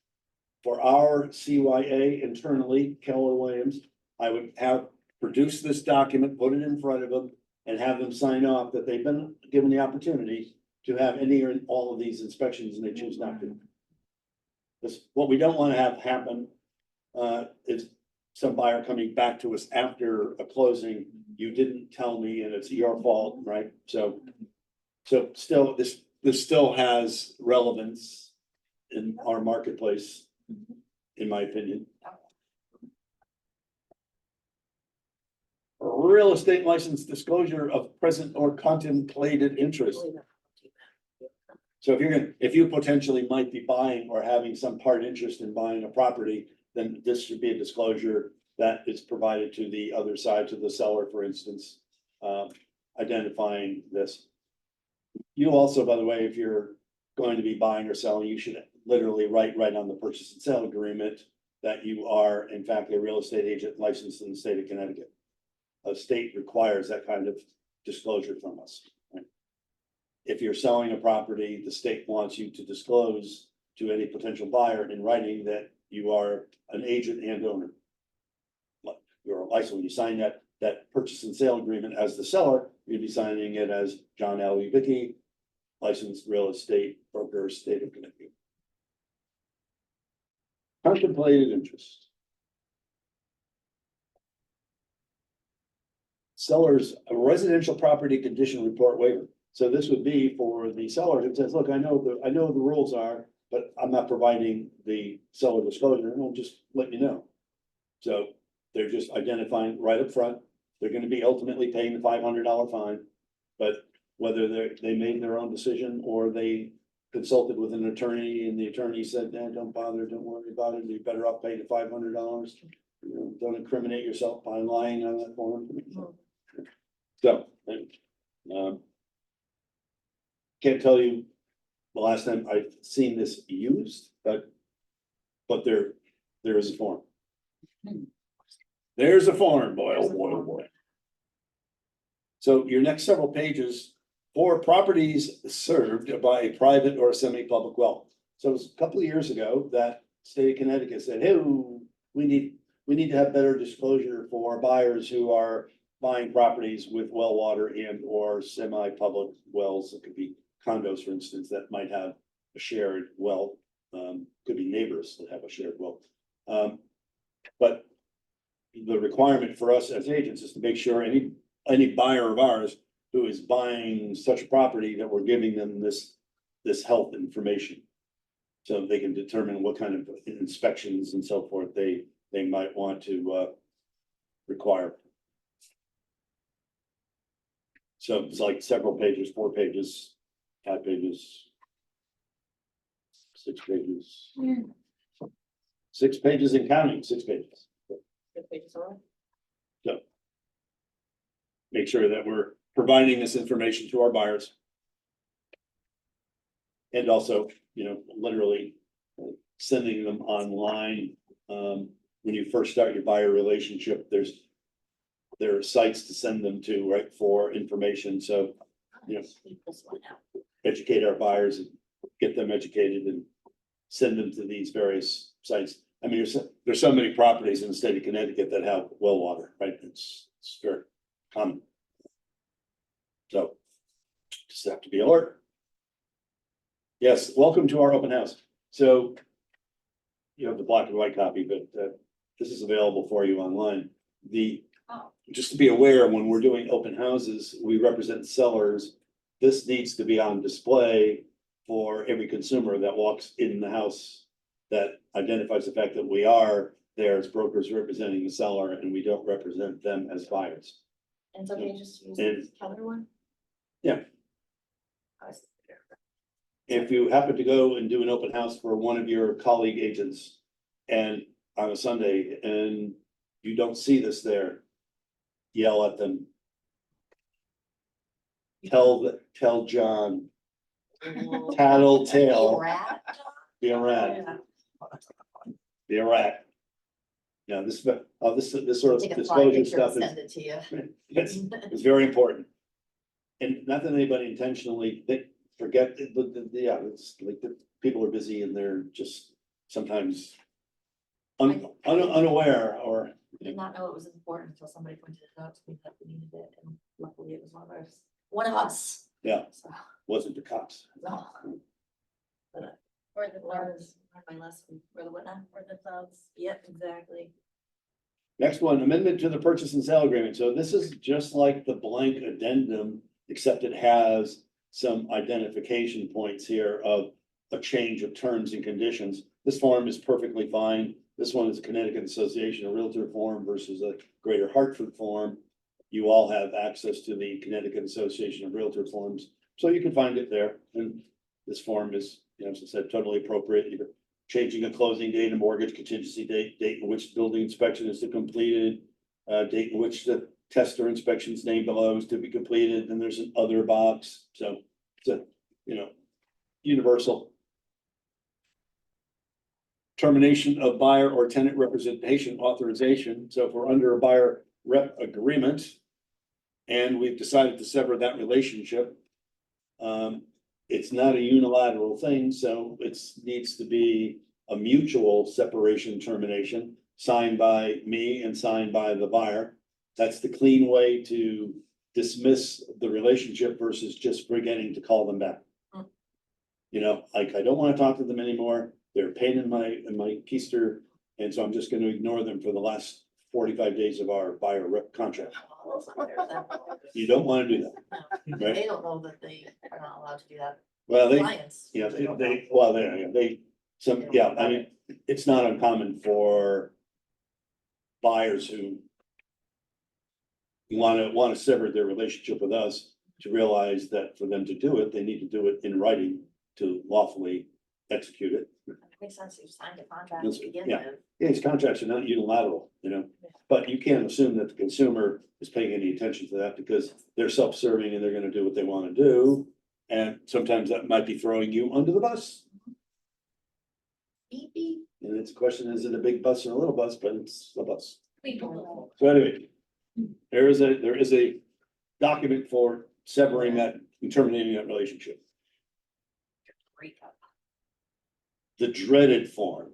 For our CYA internally, Keller Williams, I would have produced this document, put it in front of them, and have them sign off that they've been given the opportunity to have any or all of these inspections and they choose not to. This, what we don't wanna have happen, is some buyer coming back to us after a closing, you didn't tell me and it's your fault, right? So still, this still has relevance in our marketplace, in my opinion. Real estate license disclosure of present or contemplated interest. So if you potentially might be buying or having some part interest in buying a property, then this should be a disclosure that is provided to the other side, to the seller, for instance, identifying this. You also, by the way, if you're going to be buying or selling, you should literally write right on the purchase and sale agreement that you are in fact a real estate agent licensed in the state of Connecticut. A state requires that kind of disclosure from us. Right? If you're selling a property, the state wants you to disclose to any potential buyer in writing that you are an agent and owner. Like you're licensed, when you sign that purchase and sale agreement as the seller, you'd be signing it as John Alubicki, licensed real estate broker, state of Connecticut. Contemplated interest. Seller's a residential property condition report waiver. So this would be for the seller who says, look, I know the rules are, but I'm not providing the seller disclosure, and I'll just let you know. So they're just identifying right up front, they're gonna be ultimately paying the $500 fine. But whether they made their own decision or they consulted with an attorney and the attorney said, don't bother, don't worry about it, you're better off paying the $500. You know, don't incriminate yourself by lying on that form. So, can't tell you the last time I've seen this used, but there is a form. There's a form, boy, oh boy, oh boy. So your next several pages, for properties served by a private or semi-public well. So it was a couple of years ago that state of Connecticut said, hey, we need to have better disclosure for buyers who are buying properties with well water and or semi-public wells. It could be condos, for instance, that might have a shared well, could be neighbors that have a shared well. But the requirement for us as agents is to make sure any buyer of ours who is buying such a property that we're giving them this health information. So they can determine what kind of inspections and so forth they might want to require. So it's like several pages, 4 pages, 5 pages, 6 pages. 6 pages and counting, 6 pages. So make sure that we're providing this information to our buyers. And also, you know, literally sending them online. When you first start your buyer relationship, there are sites to send them to, right, for information. So, you know, educate our buyers and get them educated and send them to these various sites. I mean, there's so many properties in the state of Connecticut that have well water, right? It's very common. So just have to be alert. Yes, welcome to our open house. So you have the black and white copy, but this is available for you online. Oh. Just to be aware, when we're doing open houses, we represent sellers. This needs to be on display for every consumer that walks in the house that identifies the fact that we are there as brokers representing the seller and we don't represent them as buyers. And so they just use And- this Keller one? Yeah. I was- If you happen to go and do an open house for one of your colleague agents and on a Sunday and you don't see this there, yell at them. Tell John, tattletale, Rat? be a rat, be a rat. Yeah, this sort of disclosure stuff Send it to you. it's very important. And not that anybody intentionally, they forget, yeah, it's like the people are busy and they're just sometimes unaware or. I did not know it was important until somebody pointed it out to me that we needed it, and luckily it was one of us. Yeah. So, Wasn't the cops. no. Or the Learned thugs, my lesson, or the whatnot. or the thugs. Yep, exactly. Next one, amendment to the purchase and sale agreement. So this is just like the blank addendum, except it has some identification points here of a change of terms and conditions. This form is perfectly fine. This one is Connecticut Association of Realtor form versus a Greater Hartford form. You all have access to the Connecticut Association of Realtor forms, so you can find it there. And this form is, as I said, totally appropriate. You're changing a closing date, a mortgage contingency date in which building inspection is to be completed, date in which the tester inspection's name below is to be completed, and there's an other box, so it's a, universal. Termination of buyer or tenant representation authorization, so if we're under a buyer rep agreement and we've decided to sever that relationship, it's not a unilateral thing, so it's needs to be a mutual separation termination signed by me and signed by the buyer. That's the clean way to dismiss the relationship versus just forgetting to call them back. Like, I don't want to talk to them anymore. They're a pain in my keister, and so I'm just gonna ignore them for the last 45 days of our buyer rep contract. You don't want to do that. They don't know that they are not allowed to do that. Well, Clients. yeah, don't know. I mean, it's not uncommon for buyers who want to sever their relationship with us to realize that for them to do it, they need to do it in writing to lawfully execute it. It makes sense, you signed a contract That's- to begin yeah. with. Yeah, these contracts are not unilateral, but you can't assume that the consumer is paying any attention to that because they're self-serving and they're gonna do what they wanna do. And sometimes that might be throwing you under the bus. Beep, beep. And it's a question, is it a big bus or a little bus, but it's a bus. We don't know. So anyway, there is a document for severing that and terminating that relationship. Breakup. The dreaded form.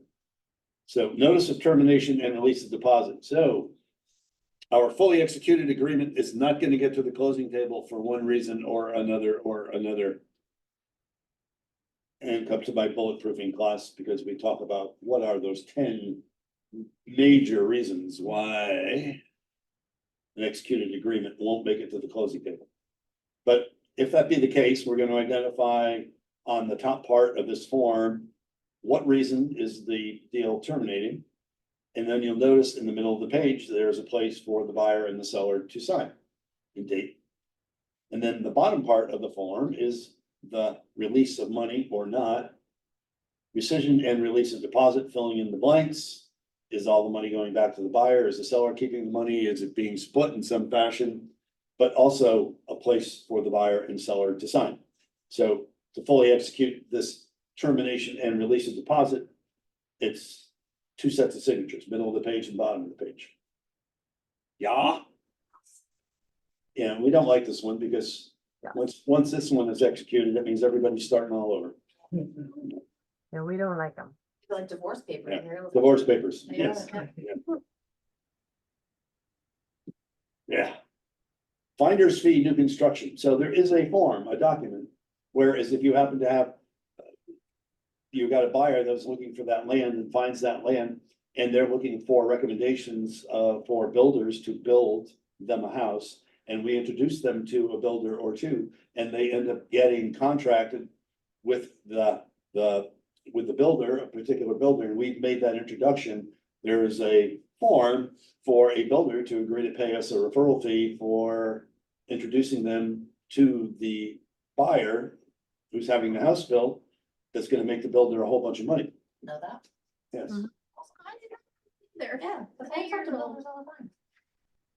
So notice of termination and release of deposit. So our fully executed agreement is not going to get to the closing table for one reason or another. And come to my bulletproofing class because we talk about what are those 10 major reasons why an executed agreement won't make it to the closing table. But if that be the case, we're going to identify on the top part of this form, what reason is the deal terminating? And then you'll notice in the middle of the page, there's a place for the buyer and the seller to sign and date. And then the bottom part of the form is the release of money or not. Rescission and release of deposit, filling in the blanks. Is all the money going back to the buyer? Is the seller keeping the money? Is it being split in some fashion? But also a place for the buyer and seller to sign. So to fully execute this termination and release of deposit, it's 2 sets of signatures, middle of the page and bottom of the page. Yeah. Yeah, we don't like this one because once this one is executed, that means everybody's starting all over. Yeah, we don't like them. Like divorce paper. Yeah. here. Divorce papers, Yeah. yes. Yeah. Finder's fee, new construction. So there is a form, a document, whereas if you happen to have you got a buyer that's looking for that land and finds that land, and they're looking for recommendations, for builders to build them a house. And we introduce them to a builder or two, and they end up getting contracted with with the builder, a particular builder, and we've made that introduction. There is a form for a builder to agree to pay us a referral fee for introducing them to the buyer who's having the house built, that's gonna make the builder a whole bunch of money. Know that? Yes, Mhm. Also, I didn't know There. Yeah, but I talk to builders all the time.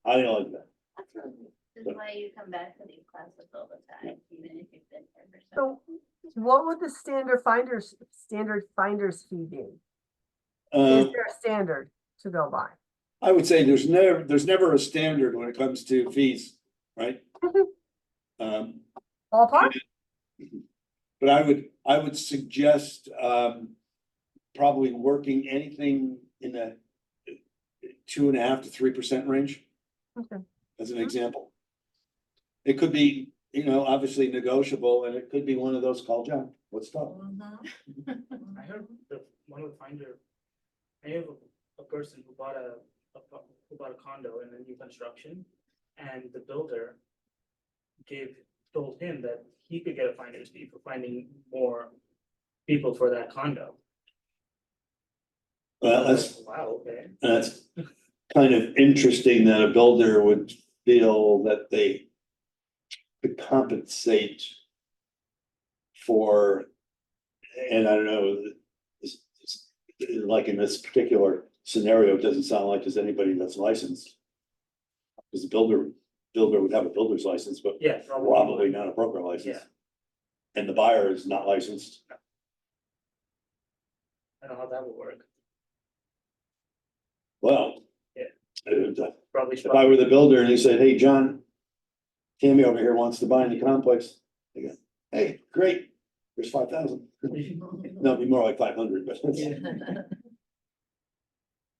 I didn't like that. That's really good. This is why you come back to these classes all the time, even if you've been here for So what would the standard finder's fee be? Is Uh, there a standard to go by? I would say there's never a standard when it comes to fees, right? Um, Ballpark? but I would suggest, probably working anything in the 2.5% to 3% range, Okay. as an example. It could be, obviously negotiable, and it could be one of those, call John, what's up? I heard one of the finder, I have a person who bought a condo in a new construction, and the builder told him that he could get a finder's fee for finding more people for that condo. Well, that's, Wow, okay. that's kind of interesting that a builder would feel that they could compensate for, and I don't know, like in this particular scenario, it doesn't sound like there's anybody that's licensed. Because the builder would have a builder's license, but Yeah, probably not a broker license. Yeah. And the buyer is not licensed. I don't know how that would work. Well. Yeah. If I were the builder and he said, hey, John, Tammy over here wants to buy in the complex, I go, hey, great, there's 5,000. No, it'd be more like 500, but.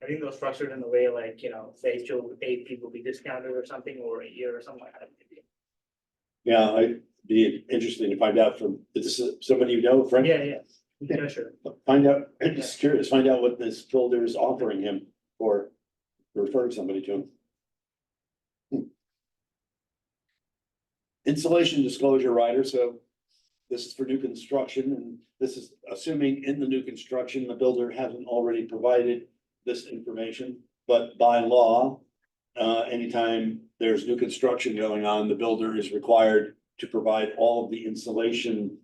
I think they're structured in the way like, say, 8 people be discounted or something, or a year or something like that. Maybe. Yeah, I'd be interesting to find out from, is this somebody you know, friend? Yeah, sure. Find out, I'm just curious, find out what this builder is offering him for referring somebody to him. Installation disclosure rider, so this is for new construction, and this is assuming in the new construction, the builder hasn't already provided this information, but by law, anytime there's new construction going on, the builder is required to provide all of the installation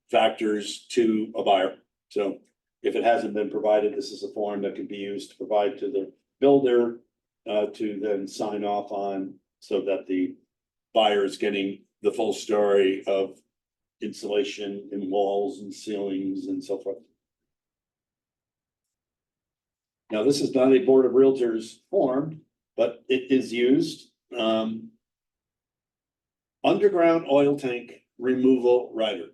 factors to a buyer. So if it hasn't been provided, this is a form that can be used to provide to the builder to then sign off on, so that the buyer is getting the full story of insulation in walls and ceilings and so forth. Now, this is not a Board of Realtors form, but it is used. Underground oil tank removal rider.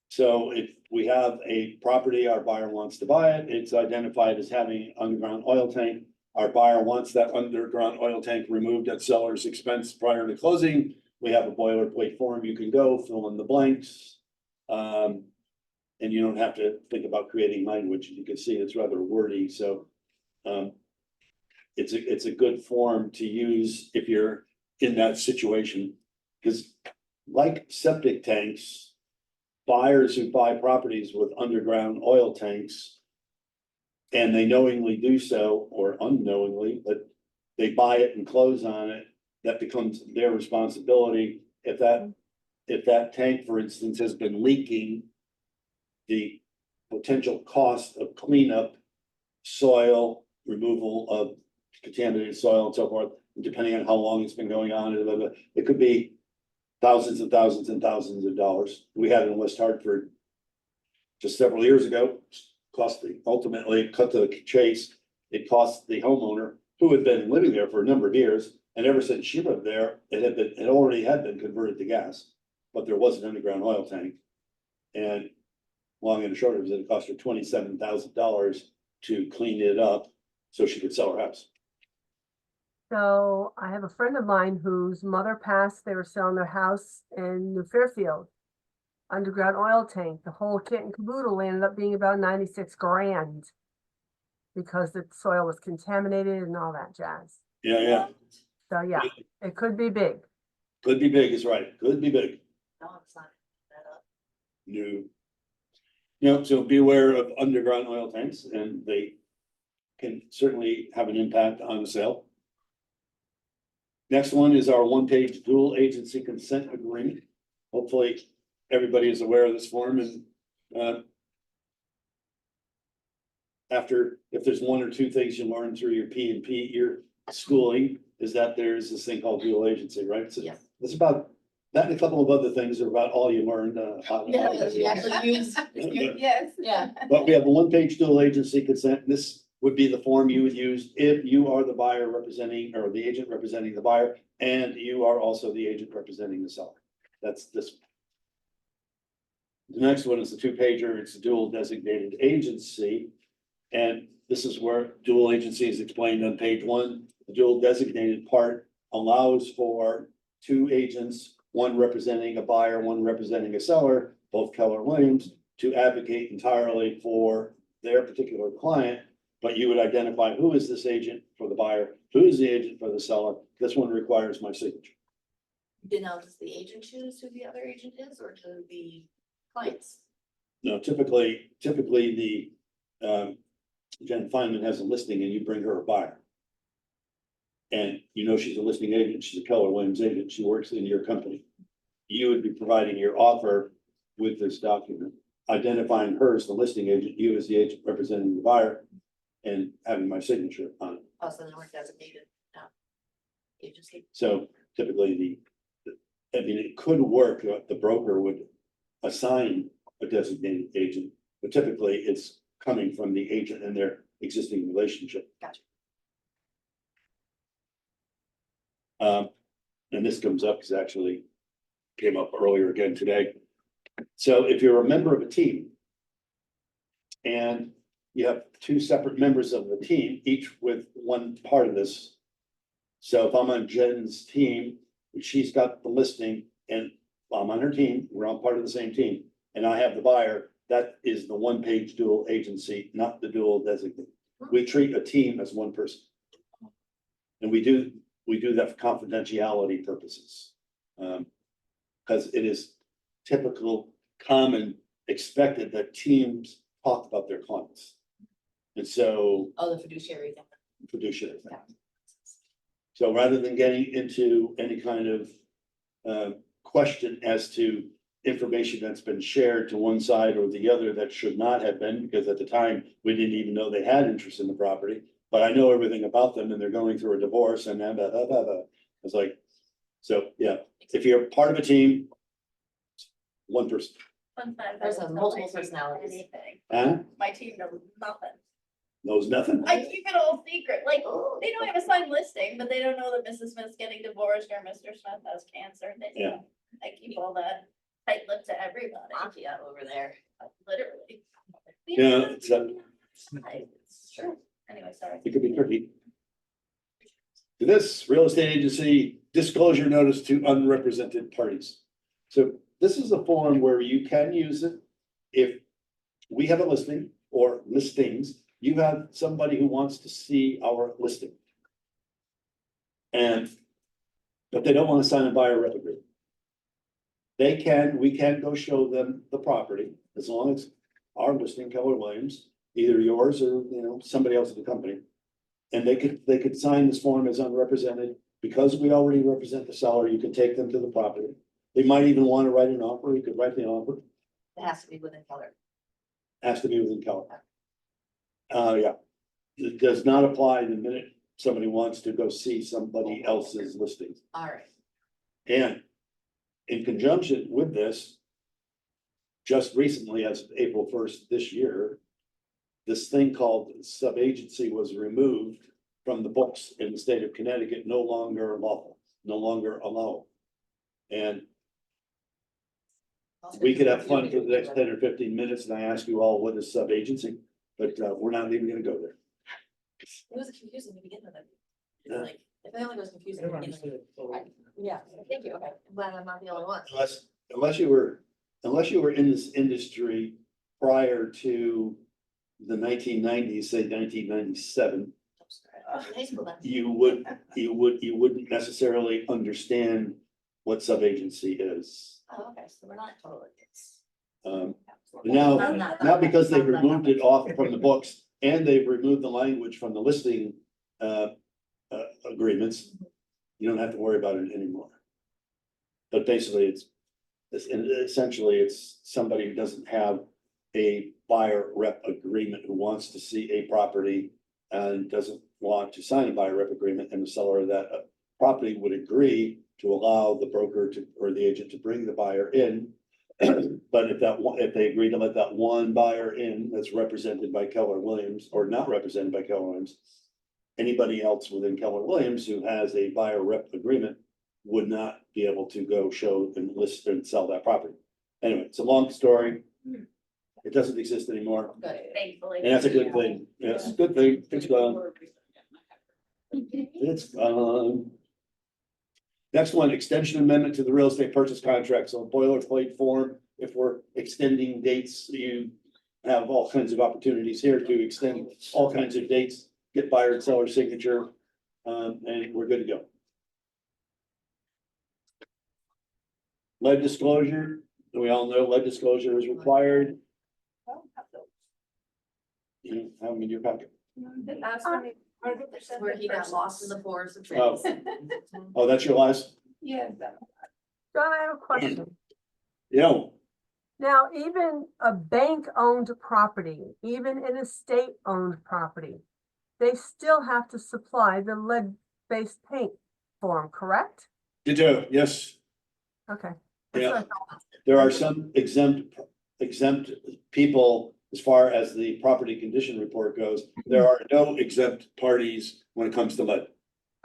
So if we have a property, our buyer wants to buy it, it's identified as having underground oil tank. Our buyer wants that underground oil tank removed at seller's expense prior to closing. We have a boilerplate form, you can go fill in the blanks. And you don't have to think about creating language. You can see it's rather wordy, so. It's a good form to use if you're in that situation. Because like septic tanks, buyers who buy properties with underground oil tanks, and they knowingly do so, or unknowingly, but they buy it and close on it, that becomes their responsibility. If that tank, for instance, has been leaking, the potential cost of cleanup, soil, removal of contaminated soil and so forth, depending on how long it's been going on, it could be thousands and thousands and thousands of dollars. We had in West Hartford just several years ago, ultimately cut to the chase. It cost the homeowner, who had been living there for a number of years, and ever since she lived there, it already had been converted to gas, but there was an underground oil tank. And long and short of it, it cost her $27,000 to clean it up so she could sell her house. So I have a friend of mine whose mother passed, they were selling their house in New Fairfield. underground oil tank, the whole kit and caboodle ended up being about 96 grand. Because the soil was contaminated and all that jazz. Yeah, So yeah, it could be big. could be big is right, could be big. No, it's not that up. No. You know, so be aware of underground oil tanks and they can certainly have an impact on the sale. Next one is our one-page dual agency consent agreement. Hopefully, everybody is aware of this form and, after, if there's one or two things you learn through your P and P, your schooling, is that there's this thing called dual agency, right? So Yes. it's about, that and a couple of other things are about all you learned. Yeah, because we actually use, Yes. yeah. But we have a one-page dual agency consent, and this would be the form you would use if you are the buyer representing, or the agent representing the buyer, and you are also the agent representing the seller. That's this. The next one is the two-pager, it's a dual designated agency. And this is where dual agency is explained on page one. The dual designated part allows for two agents, one representing a buyer, one representing a seller, both Keller Williams, to advocate entirely for their particular client. But you would identify who is this agent for the buyer, who is the agent for the seller. This one requires my signature. Now, does the agent choose who the other agent is, or do the clients? No, typically the, Jen Feynman has a listing and you bring her a buyer. And you know she's a listing agent, she's a Keller Williams agent, she works in your company. You would be providing your offer with this document, identifying her as the listing agent, you as the agent representing the buyer, and having my signature on it. Also, then we're designated agency. So typically I mean, it could work, the broker would assign a designated agent, but typically it's coming from the agent and their existing relationship. Gotcha. And this comes up because actually came up earlier again today. So if you're a member of a team and you have two separate members of the team, each with one part of this. So if I'm on Jen's team, she's got the listing and I'm on her team, we're all part of the same team, and I have the buyer, that is the one-page dual agency, not the dual designate. We treat a team as one person. And we do that for confidentiality purposes. Because it is typical, common, expected that teams talk about their clients. And so Oh, the fiduciary thing. fiduciary. Yeah. So rather than getting into any kind of question as to information that's been shared to one side or the other that should not have been, because at the time, we didn't even know they had interest in the property, but I know everything about them and they're going through a divorce and blah, blah, blah, blah, blah. It's like, so, yeah, if you're part of a team, one person. Fun fact, There's I don't multiple tell my team personalities. anything. Huh? My team knows nothing. Knows nothing? I keep it all secret, like, they know I have a signed listing, but they don't know that Mrs. Smith's getting divorced or Mr. Smith has cancer. They- Yeah. I keep all that tight lipped to everybody, Mafia over there. literally. Yeah, it's, Sure. Anyway, sorry. it could be tricky. To this real estate agency disclosure notice to unrepresented parties. So this is a form where you can use it if we have a listing or listings, you have somebody who wants to see our listing. But they don't want to sign a buyer rep agreement. We can go show them the property as long as our listing, Keller Williams, either yours or, somebody else at the company. And they could sign this form as unrepresented. Because we already represent the seller, you can take them to the property. They might even want to write an offer. You could write the offer. It has to be within Keller. Has to be within Keller. Yeah. It does not apply the minute somebody wants to go see somebody else's listings. All right. And in conjunction with this, just recently, as of April 1st this year, this thing called sub-agency was removed from the books in the state of Connecticut, no longer lawful, no longer allowed. And we could have fun for the next 10 or 15 minutes and I ask you all what is sub-agency, but we're not even gonna go there. It was confusing to begin with. Yeah. Like, if I only was I confusing. never to begin with. understood it fully. Yeah, thank you. Okay, I'm glad I'm not the only one. Unless you were unless you were in this industry prior to the 1990s, say 1997, High school then. you wouldn't necessarily understand what subagency is. Oh, okay, so we're not total idiots. Um, I'm now, not- because they've I'm not removed that it off from the books and they've removed the language from the listing agreements, you don't have to worry about it anymore. But basically, essentially, it's somebody who doesn't have a buyer rep agreement who wants to see a property and doesn't want to sign a buyer rep agreement, and the seller of that property would agree to allow the broker to, or the agent to bring the buyer in. But if they agree to let that one buyer in that's represented by Keller Williams or not represented by Keller Williams, anybody else within Keller Williams who has a buyer rep agreement would not be able to go show and list and sell that property. Anyway, it's a long story. It doesn't exist anymore, Thankfully. and that's a good thing. Yeah, it's a good thing. It's gone. It's gone. Next one, extension amendment to the real estate purchase contract. So boilerplate form, if we're extending dates, you have all kinds of opportunities here to extend all kinds of dates, get buyer and seller signature, and we're good to go. Lead disclosure, we all know lead disclosure is required. You have them in your packet. Where he got lost in the forest of Oh. trees. Oh, that's your last? Yeah. John, I have a question. Yeah, Now, even a bank-owned property, even an estate-owned property, they still have to supply the lead-based paint form, correct? you do, yes. Okay. Yeah. There are some exempt people as far as the property condition report goes. There are no exempt parties when it comes to lead.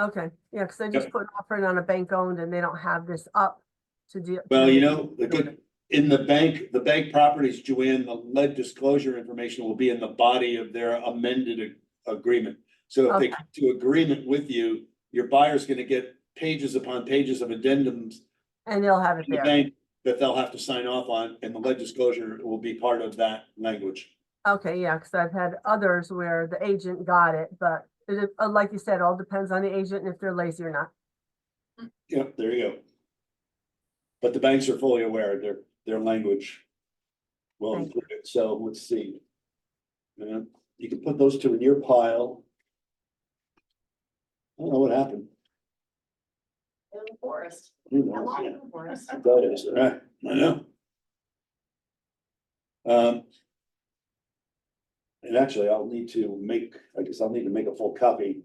Okay, yeah, because they just put an offer in on a bank-owned and they don't have this up to do. Well, you know, the good, in the bank properties, Joanne, the lead disclosure information will be in the body of their amended agreement. So if they come to agreement with you, your buyer's gonna get pages upon pages of addendums And they'll have it in the there. bank that they'll have to sign off on, and the lead disclosure will be part of that language. Okay, yeah, because I've had others where the agent got it, but like you said, all depends on the agent and if they're lazy or not. Yep, there you go. But the banks are fully aware, their language will Thank include it, so let's see. You can put those two in your pile. I don't know what happened. In the forest. Who How knows? long Yeah. in the forest? That is, right, I know. And actually, I'll need to make a full copy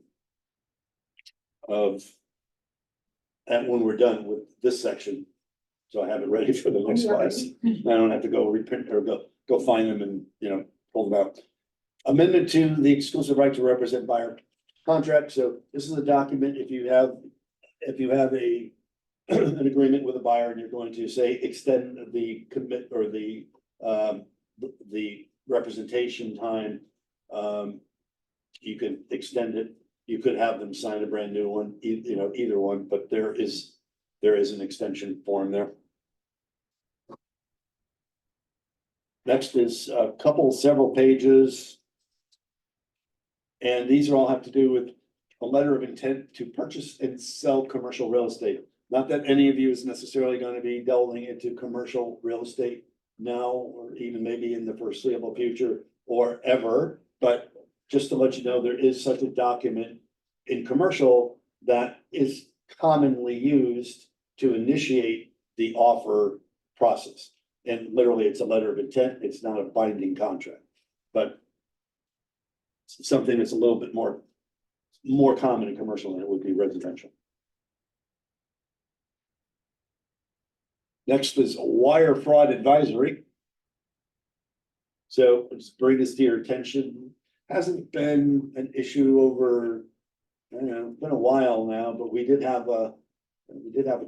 of that when we're done with this section. So I have it ready for the next class. I don't have to go reprint or go find them and, pull them out. Amendment to the exclusive right to represent buyer contract. So this is a document, if you have a an agreement with a buyer and you're going to say extend the commit or the representation time. You can extend it. You could have them sign a brand new one, either one, but there is an extension form there. Next is several pages. And these all have to do with a letter of intent to purchase and sell commercial real estate. Not that any of you is necessarily going to be delving into commercial real estate now, or even maybe in the foreseeable future or ever, but just to let you know, there is such a document in commercial that is commonly used to initiate the offer process. And literally, it's a letter of intent. It's not a binding contract, but something that's a little bit more common in commercial than it would be residential. Next is wire fraud advisory. So just bring this to your attention. Hasn't been an issue over, it's been a while now, but we did have a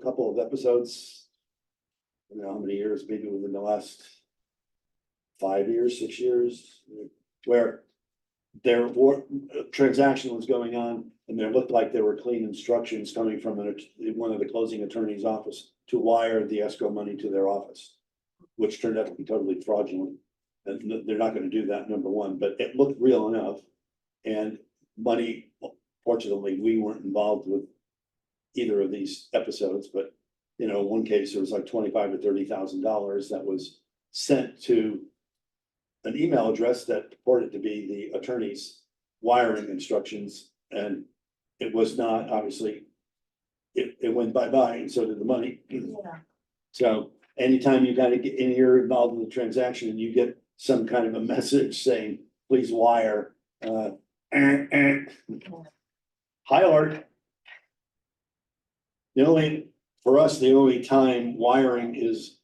couple of episodes. I don't know how many years, maybe within the last 5 years, 6 years, where there were transaction was going on and there looked like there were clean instructions coming from one of the closing attorney's office to wire the escrow money to their office. which turned out to be totally fraudulent. And they're not gonna do that, number one, but it looked real enough. And money, fortunately, we weren't involved with either of these episodes, but you know, in one case, there was like $25,000 to $30,000 that was sent to an email address that purported to be the attorney's wiring instructions, and it was not, obviously. It went bye-bye, and so did the money. Yeah. So anytime you gotta get in, you're involved in the transaction and you get some kind of a message saying, please wire, high alert. For us, the only time wiring is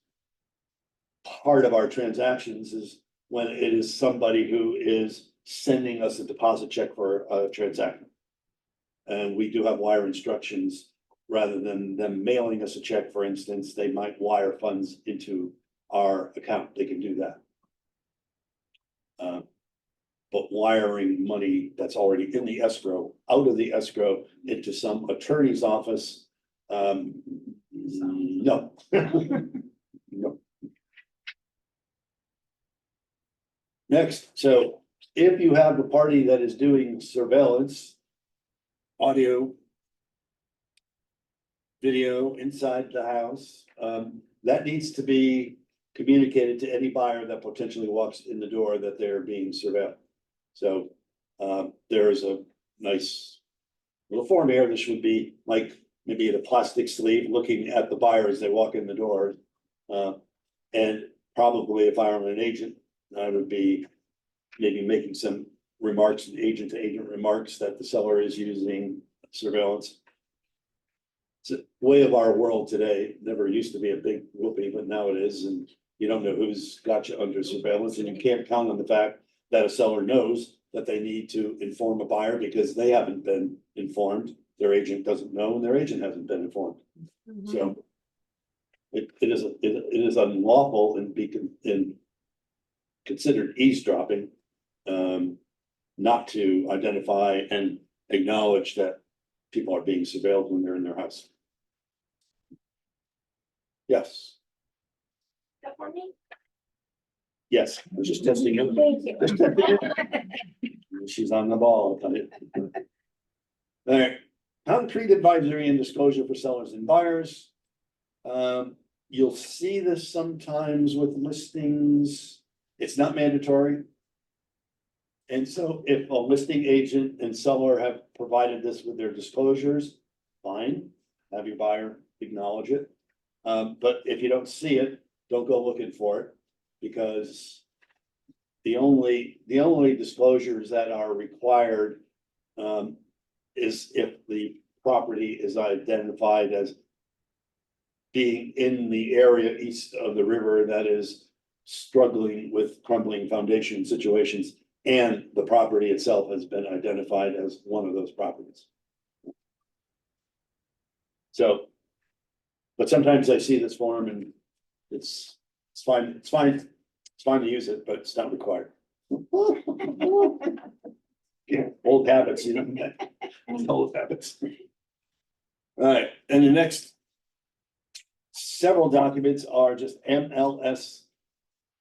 part of our transactions is when it is somebody who is sending us a deposit check for a transaction. And we do have wire instructions, rather than them mailing us a check, for instance, they might wire funds into our account, they can do that. But wiring money that's already in the escrow, out of the escrow into some attorney's office, no. No. Next, so if you have a party that is doing surveillance, audio, video inside the house, that needs to be communicated to any buyer that potentially walks in the door that they're being surveilled. So, there's a nice little form here. This would be like maybe in a plastic sleeve, looking at the buyer as they walk in the door. And probably if I were an agent, I would be maybe making some remarks, agent to agent remarks, that the seller is using surveillance. It's a way of our world today. Never used to be a big whoopee, but now it is, and you don't know who's got you under surveillance, and you can't count on the fact that a seller knows that they need to inform a buyer because they haven't been informed. Their agent doesn't know, and their agent hasn't been informed. Mhm. So it is unlawful and considered eavesdropping, not to identify and acknowledge that people are being surveilled when they're in their house. Yes, That for me? yes, I was just testing you. Thank you. Just testing you. She's on the ball. All right, concrete advisory and disclosure for sellers and buyers. You'll see this sometimes with listings. It's not mandatory. And so if a listing agent and seller have provided this with their disclosures, fine, have your buyer acknowledge it. But if you don't see it, don't go looking for it, because the only disclosures that are required is if the property is identified as being in the area east of the river that is struggling with crumbling foundation situations, and the property itself has been identified as one of those properties. So, but sometimes I see this form and it's fine to use it, but it's not required. Yeah, old habits, you know, old habits. All right, and the next several documents are just MLS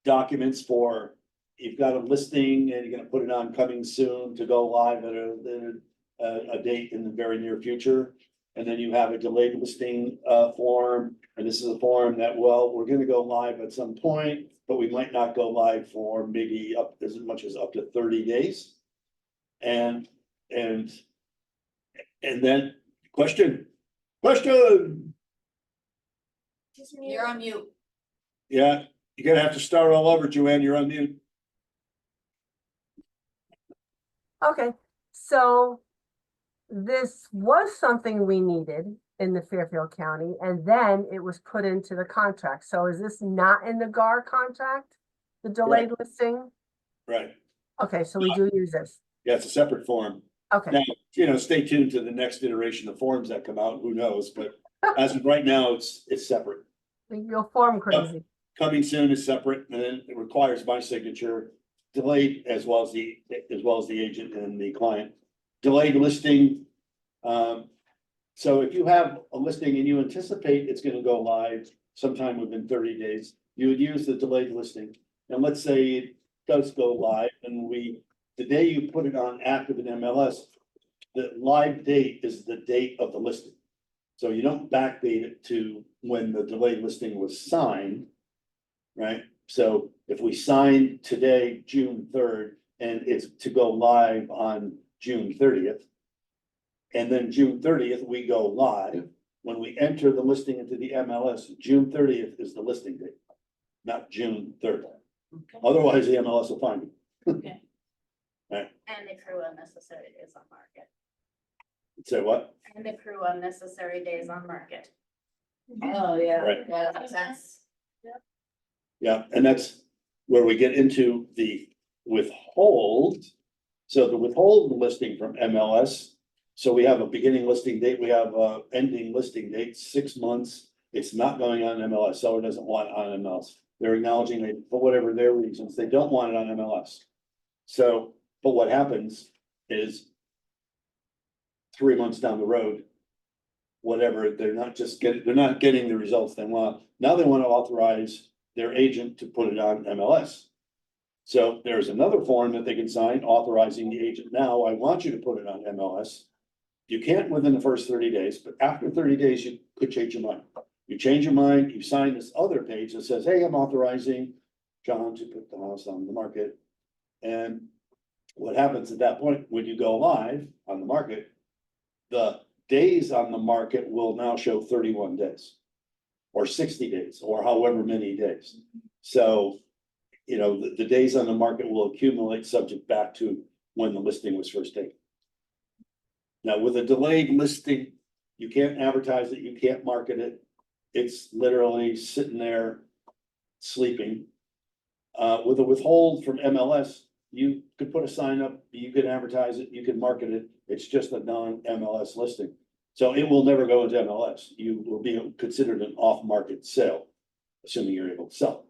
documents for, you've got a listing and you're gonna put it on coming soon to go live at a date in the very near future. And then you have a delayed listing form, and this is a form that, well, we're gonna go live at some point, but we might not go live for maybe up as much as up to 30 days. And then question. Just me. You're on mute. Yeah, you're gonna have to start all over, Joanne, you're on mute. Okay, so this was something we needed in the Fairfield County, and then it was put into the contract. So is this not in the GAR contract? The delayed listing? Right, Okay, so we do use this. yeah, it's a separate form. Okay, Now, you know, stay tuned to the next iteration of forms that come out, who knows, but as of right now, it's separate. you'll form crazy. Coming soon is separate, and then it requires my signature, delayed as well as the agent and the client. Delayed listing. So if you have a listing and you anticipate it's gonna go live sometime within 30 days, you would use the delayed listing. And let's say it does go live and the day you put it on active in MLS, the live date is the date of the listing. So you don't backdate it to when the delayed listing was signed. Right? So if we sign today, June 3rd, and it's to go live on June 30th. And then June 30th, we go live. When we enter the listing into the MLS, June 30th is the listing date, not June 3rd. Otherwise, the MLS will find you. Okay. Right. And accrue unnecessary days on market. Say what? And accrue unnecessary days on market. Oh, yeah, Right. yeah, that makes sense. Yeah, and that's where we get into the withhold. So the withhold listing from MLS. So we have a beginning listing date, we have a ending listing date, 6 months. It's not going on MLS. Seller doesn't want it on MLS. They're acknowledging they, for whatever their reasons, they don't want it on MLS. So, but what happens is 3 months down the road, whatever, they're not getting the results they want. Now they want to authorize their agent to put it on MLS. So there's another form that they can sign authorizing the agent. Now, I want you to put it on MLS. You can't within the first 30 days, but after 30 days, you could change your mind. You change your mind, you sign this other page that says, hey, I'm authorizing John to put the house on the market. And what happens at that point, when you go live on the market, the days on the market will now show 31 days. Or 60 days, or however many days. So, you know, the days on the market will accumulate subject back to when the listing was first taken. Now, with a delayed listing, you can't advertise it, you can't market it. It's literally sitting there sleeping. With a withhold from MLS, you could put a sign up, you can advertise it, you can market it. It's just a non-MLS listing. So it will never go into MLS. You will be considered an off-market sale, assuming you're able to sell.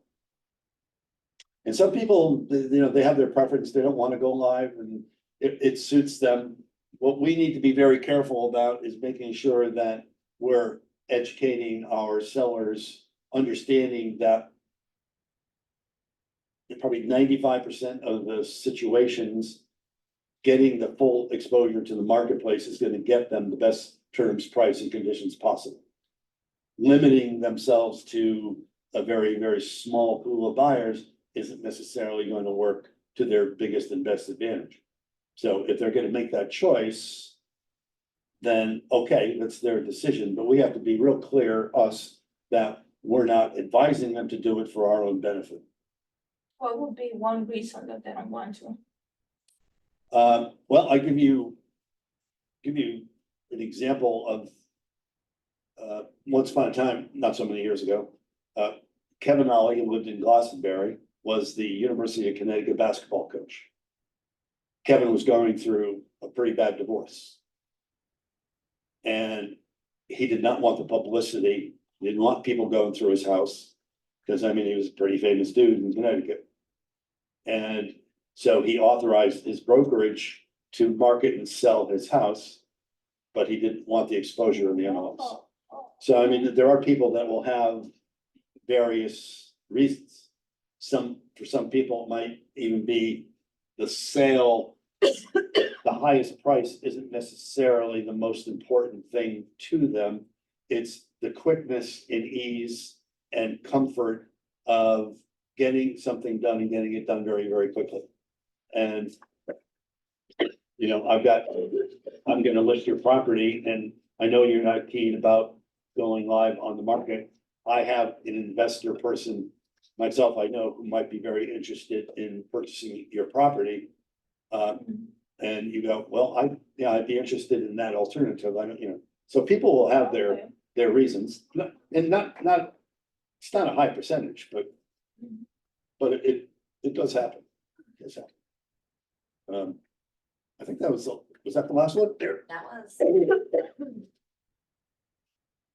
And some people, you know, they have their preference, they don't want to go live and it suits them. What we need to be very careful about is making sure that we're educating our sellers, understanding that probably 95% of the situations, getting the full exposure to the marketplace is going to get them the best terms, price, and conditions possible. Limiting themselves to a very, very small pool of buyers isn't necessarily going to work to their biggest and best advantage. So if they're going to make that choice, then okay, that's their decision, but we have to be real clear, us, that we're not advising them to do it for our own benefit. What would be one reason that they don't want to? Well, I give you an example of once upon a time, not so many years ago, Kevin Ollie, who lived in Glastonbury, was the University of Connecticut basketball coach. Kevin was going through a pretty bad divorce. And he did not want the publicity, he didn't want people going through his house, because I mean, he was a pretty famous dude in Connecticut. And so he authorized his brokerage to market and sell his house, but he didn't want the exposure in the MLS. So I mean, there are people that will have various reasons. For some people, it might even be the sale, the highest price isn't necessarily the most important thing to them. It's the quickness and ease and comfort of getting something done and getting it done very, very quickly. And, you know, I'm gonna list your property, and I know you're not keen about going live on the market. I have an investor person myself, I know, who might be very interested in purchasing your property. And you go, well, I'd be interested in that alternative. I don't, you know, so people will have their reasons, and not, it's not a high percentage, but it does happen. It does happen. I think that was that the last one there? That was.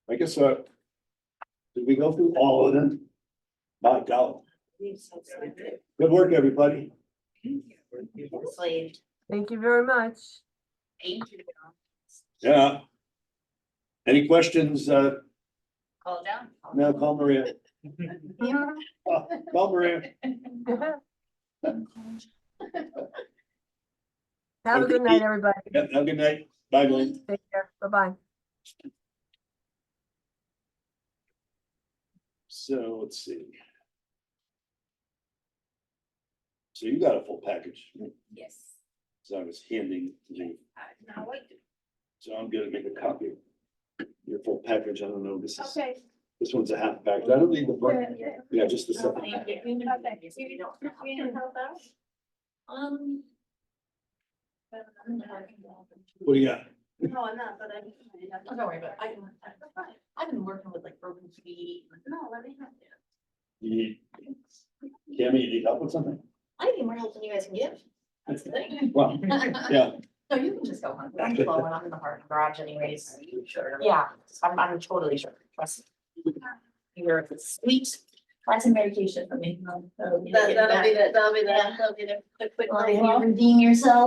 I guess, did we go through all of them? My God, good work, everybody. Enslaved. Thank you very much. Thank you. Yeah. Any questions? Call down. No, call Maria. Well, Maria. Have a good night, everybody. Have a good night. Bye, Glenn. Take care. Bye-bye. So let's see. So you got a full package, Yes. so I was handing you, Now wait. so I'm gonna make a copy of your full package. I don't know, Okay. this one's a half package. I don't need the book. Yeah, just the stuff. Thank you. Okay. You don't have to help out? Um. What do you got? No, I'm not, but I. Oh, don't worry about it. I've been working with like broken feet. No, let me have it. You need, Cammy, you need help with something? I need more help than you guys can give. That's the thing. Well, yeah, No, you can just go home. I'm slow and I'm in the parking garage anyways. Sure. Yeah, I'm totally sure. Trust me. You're sweet. Try some medication for me. That'll be the quick. Redeem yourself.